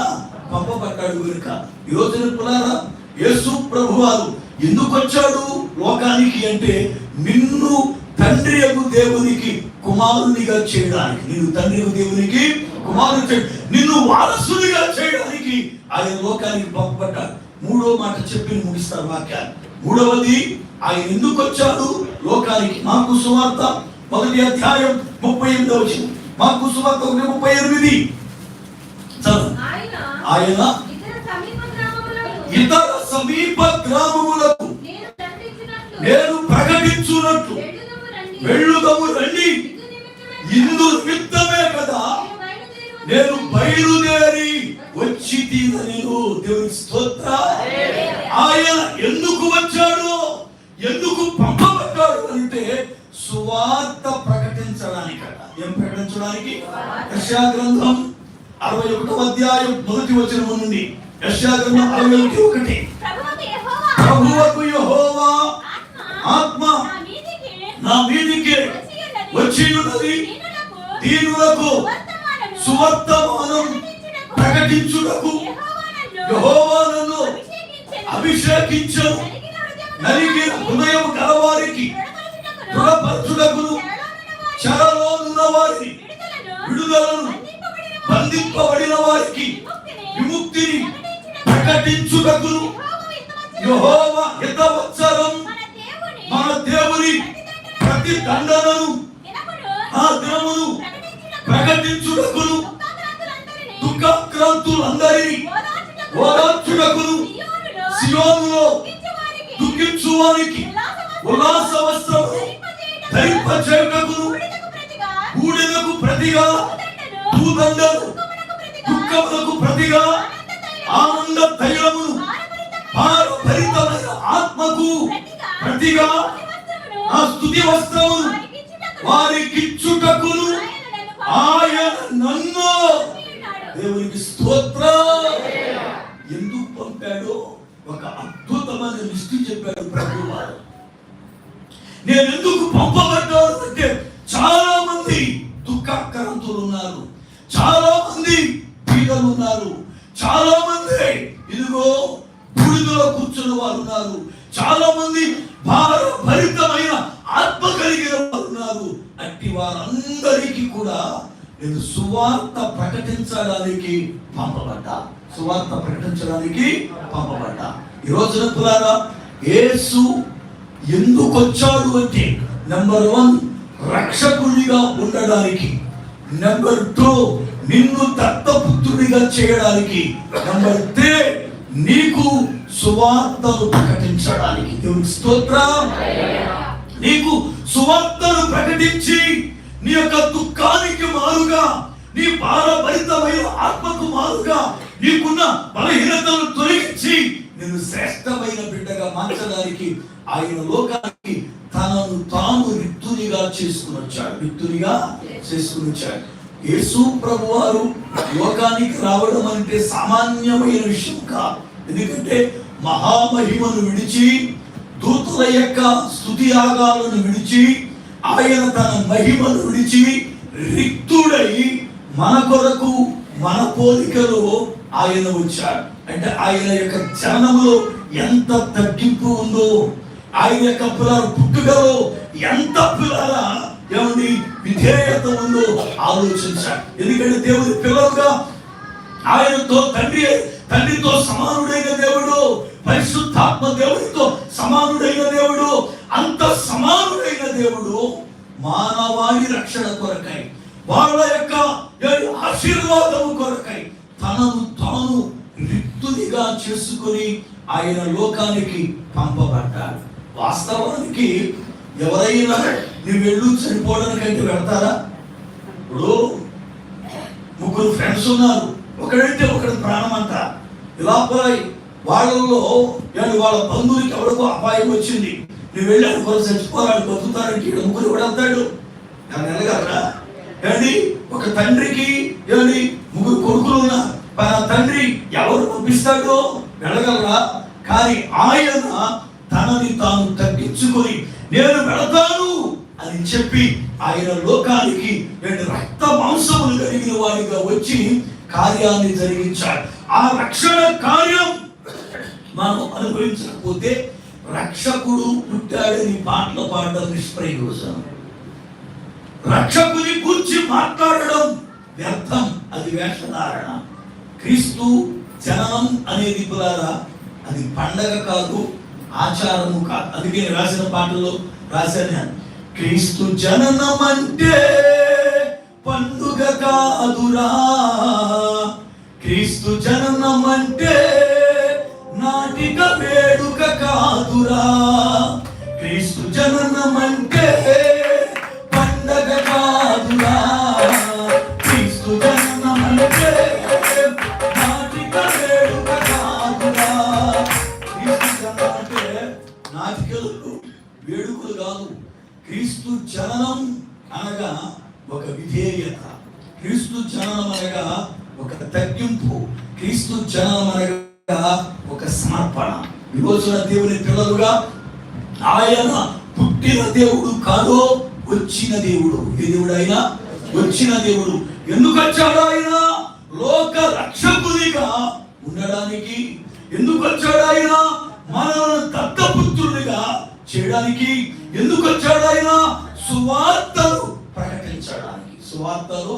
[SPEAKER 1] పంపబడ్డాడు కనుక. ఈ రోజున పులారా యేసు ప్రభువారు ఎందుకు వచ్చాడు లోకానికి అంటే నిన్ను తండ్రి యొక్క దేవునికి కుమారునిగా చేయడానికి. నిన్ను తండ్రి యొక్క దేవునికి కుమారుని, నిన్ను వారసునిగా చేయడానికి ఆయన లోకానికి పంపబడ్డాడు. మూడో మాట చెప్పి ముగిస్తారు వాక్యాన్ని. మూడవది ఆయన ఎందుకు వచ్చాడు లోకానికి. మార్కు సువార్త 1:38 మార్కు సువార్త 1:38 ఆయన ఇతర సమీప గ్రామములకు నేను ప్రకటించున్నట్లు వెళ్ళుదము రండి. ఇందు నిమిత్తమే కదా నేను బయలుదేరి వచ్చి తీరనేను. దేవుని స్తోత్రం. ఆయన ఎందుకు వచ్చాడు, ఎందుకు పంపబడ్డాడు అంటే సువార్త ప్రకటించడానికి. ఏం ప్రకటించడానికి? యెషయా గ్రంథం 61:1 నుండి. యెషయా గ్రంథం 61:1 ప్రభువకు యెహోవా ఆత్మ నా మీదికి వచ్చి ఉన్నది, దీనులకు సువర్తమానం ప్రకటించుటకు యెహోవా నన్ను అభిషేకించను, నలిగిన హృదయం గలవారికి దృఢపరచుటకును, చెరలో ఉన్న వారిని విడుదలను, బంధింపబడిన వారికి విముక్తిని ప్రకటించుటకును యెహోవా హితవత్సరం మన దేవుని ప్రతి దండనను ఆ దినమును ప్రకటించుటకును, దుఃఖాక్రాంతులందరినీ ఓదార్చుటకును, సియోనులో దుఃఖించువారికి ఉల్లాస వస్త్రము ధరింపచేయుటకును, బూడిదకు ప్రతిగా భూదండను, దుఃఖములకు ప్రతిగా ఆనంద తైలమును, భారభరితమైన ఆత్మకు ప్రతిగా ఆ స్తుతి వస్త్రమును వారికిచ్చుటకును ఆయన నన్ను. దేవునికి స్తోత్రం. ఎందుకు పంపాడో ఒక అద్భుతమైన లిస్టు చెప్పాడు ప్రభువారు. నేను ఎందుకు పంపబడ్డాను అంటే చాలా మంది దుఃఖాక్రాంతులు ఉన్నారు, చాలా మంది పీడలు ఉన్నారు, చాలా మంది ఇదిగో బూడిదలో కూర్చున్న వారు ఉన్నారు, చాలా మంది భారభరితమైన ఆత్మ కలిగిన వారు ఉన్నారు. అట్టి వారందరికీ కూడా నేను సువార్త ప్రకటించడానికి పంపబడ్డా. సువార్త ప్రకటించడానికి పంపబడ్డా. ఈ రోజున పురారా యేసు ఎందుకు వచ్చాడు అంటే నెంబర్ 1 రక్షకునిగా ఉండడానికి, నెంబర్ 2 నిన్ను దత్తపుత్రుడిగా చేయడానికి, నెంబర్ 3 నీకు సువార్తను ప్రకటించడానికి. దేవుని స్తోత్రం. నీకు సువార్తను ప్రకటించి నీ యొక్క దుఃఖానికి మారుగా, నీ భారభరితమైన ఆత్మకు మారుగా, నీకున్న బలహీనతను తొలగించి నేను శ్రేష్టమైన బిడ్డగా మార్చడానికి ఆయన లోకానికి తనను తాను రిక్తునిగా చేసుకుని వచ్చాడు. రిక్తునిగా చేసుకుని వచ్చాడు. యేసు ప్రభు వారు లోకానికి రావడం అంటే సామాన్యమైన విషయం కాదు. ఎందుకంటే మహామహిమను విడిచి, దూతల యొక్క స్తుతి యాగాలను విడిచి, ఆయన తన మహిమను విడిచి రిక్తుడై మన కొరకు మన పోలికలో ఆయన వచ్చాడు. అంటే ఆయన యొక్క జననములో ఎంత తగ్గింపు ఉందో, ఆయన యొక్క పిల్లల పుట్టుకలో ఎంత పిల్లల ఏమండి విధేయత ఉందో ఆలోచించాడు. ఎందుకంటే దేవుని పిల్లలుగా ఆయనతో తండ్రితో సమానుడైన దేవుడు, పరిశుద్ధాత్మ దేవుడితో సమానుడైన దేవుడు, అంత సమానుడైన దేవుడు మానవాళి రక్షణ కొరకై, వాళ్ళ యొక్క ఆశీర్వాదము కొరకై తనను తాను రిక్తునిగా చేసుకుని ఆయన లోకానికి పంపబడ్డాడు. వాస్తవానికి ఎవరైనా నువ్వు వెళ్ళు చనిపోవడానికంటే వెళ్తారా? ఇప్పుడు ముగ్గురు ఫ్రెండ్స్ ఉన్నారు, ఒకడంటే ఒకటి ప్రాణం అంట. ఇలా పోయి వాళ్ళలో వాళ్ళ బంధువులకి ఎవరికో అపాయం వచ్చింది, నువ్వు వెళ్ళి అనుకోని చచ్చిపోరాడు బతుకుతారంటే ఇక్కడ ముగ్గురు కూడా వెళ్తాడు. దాన్ని వెళ్ళగలరా? ఏమండి, ఒక తండ్రికి ముగ్గురు కొడుకులు ఉన్నారు, తండ్రి ఎవరు పంపిస్తాడో వెళ్ళగలరా? కానీ ఆయన తనని తాను తగ్గించుకొని నేను వెళతాను అని చెప్పి ఆయన లోకానికి రక్త మాంసములు కలిగిన వాడిగా వచ్చి కార్యాన్ని జరిగించాడు. ఆ రక్షణ కార్యం మనం అనుభవించకపోతే రక్షకుడు పుట్టాడని పాటలు పాడడం నిష్ప్రయోజనం. రక్షకుని గురించి మాట్లాడడం వ్యర్థం, అది వేషధారణ. క్రీస్తు జననం అనేది పులారా అది పండగ కాదు, ఆచారము కాదు. అందుకే రాసిన పాటల్లో రాశాను, క్రీస్తు జననం అంటే పండుగ కాదురా, క్రీస్తు జననం అంటే నాటిక వేడుక కాదురా, క్రీస్తు జననం అంటే పండగ కాదురా, క్రీస్తు జననం అంటే నాటిక వేడుక కాదురా. క్రీస్తు జననం అంటే నాటికలు వేడుకలు కాదు. క్రీస్తు జననం అనగా ఒక విధేయత, క్రీస్తు జననం అనగా ఒక తగ్గింపు, క్రీస్తు జననం అనగా ఒక సమర్పణ. ఈ రోజున దేవుని పిల్లలుగా ఆయన పుట్టిన దేవుడు కాదో వచ్చిన దేవుడు. ఏ దేవుడు ఆయన? వచ్చిన దేవుడు. ఎందుకు వచ్చాడు ఆయన? లోక రక్షకునిగా ఉండడానికి. ఎందుకు వచ్చాడు ఆయన? మనల్ని దత్తపుత్రునిగా చేయడానికి. ఎందుకు వచ్చాడు ఆయన? సువార్తను ప్రకటించడానికి. సువార్తను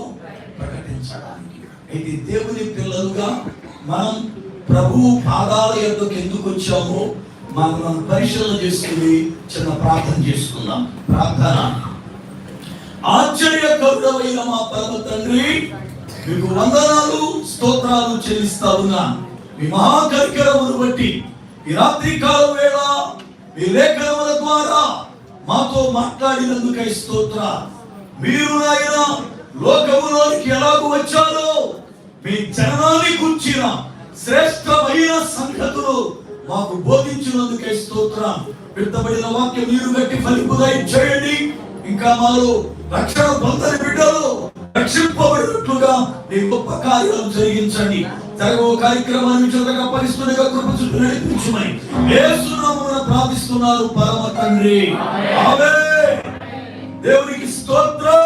[SPEAKER 1] ప్రకటించడానికి. అయితే దేవుని పిల్లలుగా మనం ప్రభు పాదాల యొద్దకు ఎందుకు వచ్చామో మనం పరిశీలన చేసుకుని చిన్న ప్రార్థన చేసుకుందాం. ప్రార్థన. ఆశ్చర్యకరుడమైన మా పరమ తండ్రి, మీకు వందనాలు స్తోత్రాలు చెల్లిస్తా ఉన్నాను. మీ మహాకరికరమును బట్టి ఈ రాత్రి కాలం వేళ మీ లేఖనముల ద్వారా మాతో మాట్లాడినందుకై స్తోత్ర. మీరు ఆయన లోకములోనికి ఎలాగూ వచ్చారో మీ జననాన్ని గుర్చిన శ్రేష్టమైన సంగతులు మాకు బోధించినందుకై స్తోత్రం. పెట్టబడిన వాక్యం మీరు గట్టి ఫలింపుదై చేయండి. ఇంకా మాలో రక్షణ పొందని బిడ్డలు రక్షింపబడినట్లుగా మీ గొప్ప కార్యాలు జరిగించండి. జరగో కార్యక్రమాన్ని చక్కగా పరిస్థితులుగా కృప చుట్టూ నడిపించమని యేసు నామమున ప్రార్థిస్తున్నారు పరమ తండ్రి. ఆమేన్. దేవునికి స్తోత్రం.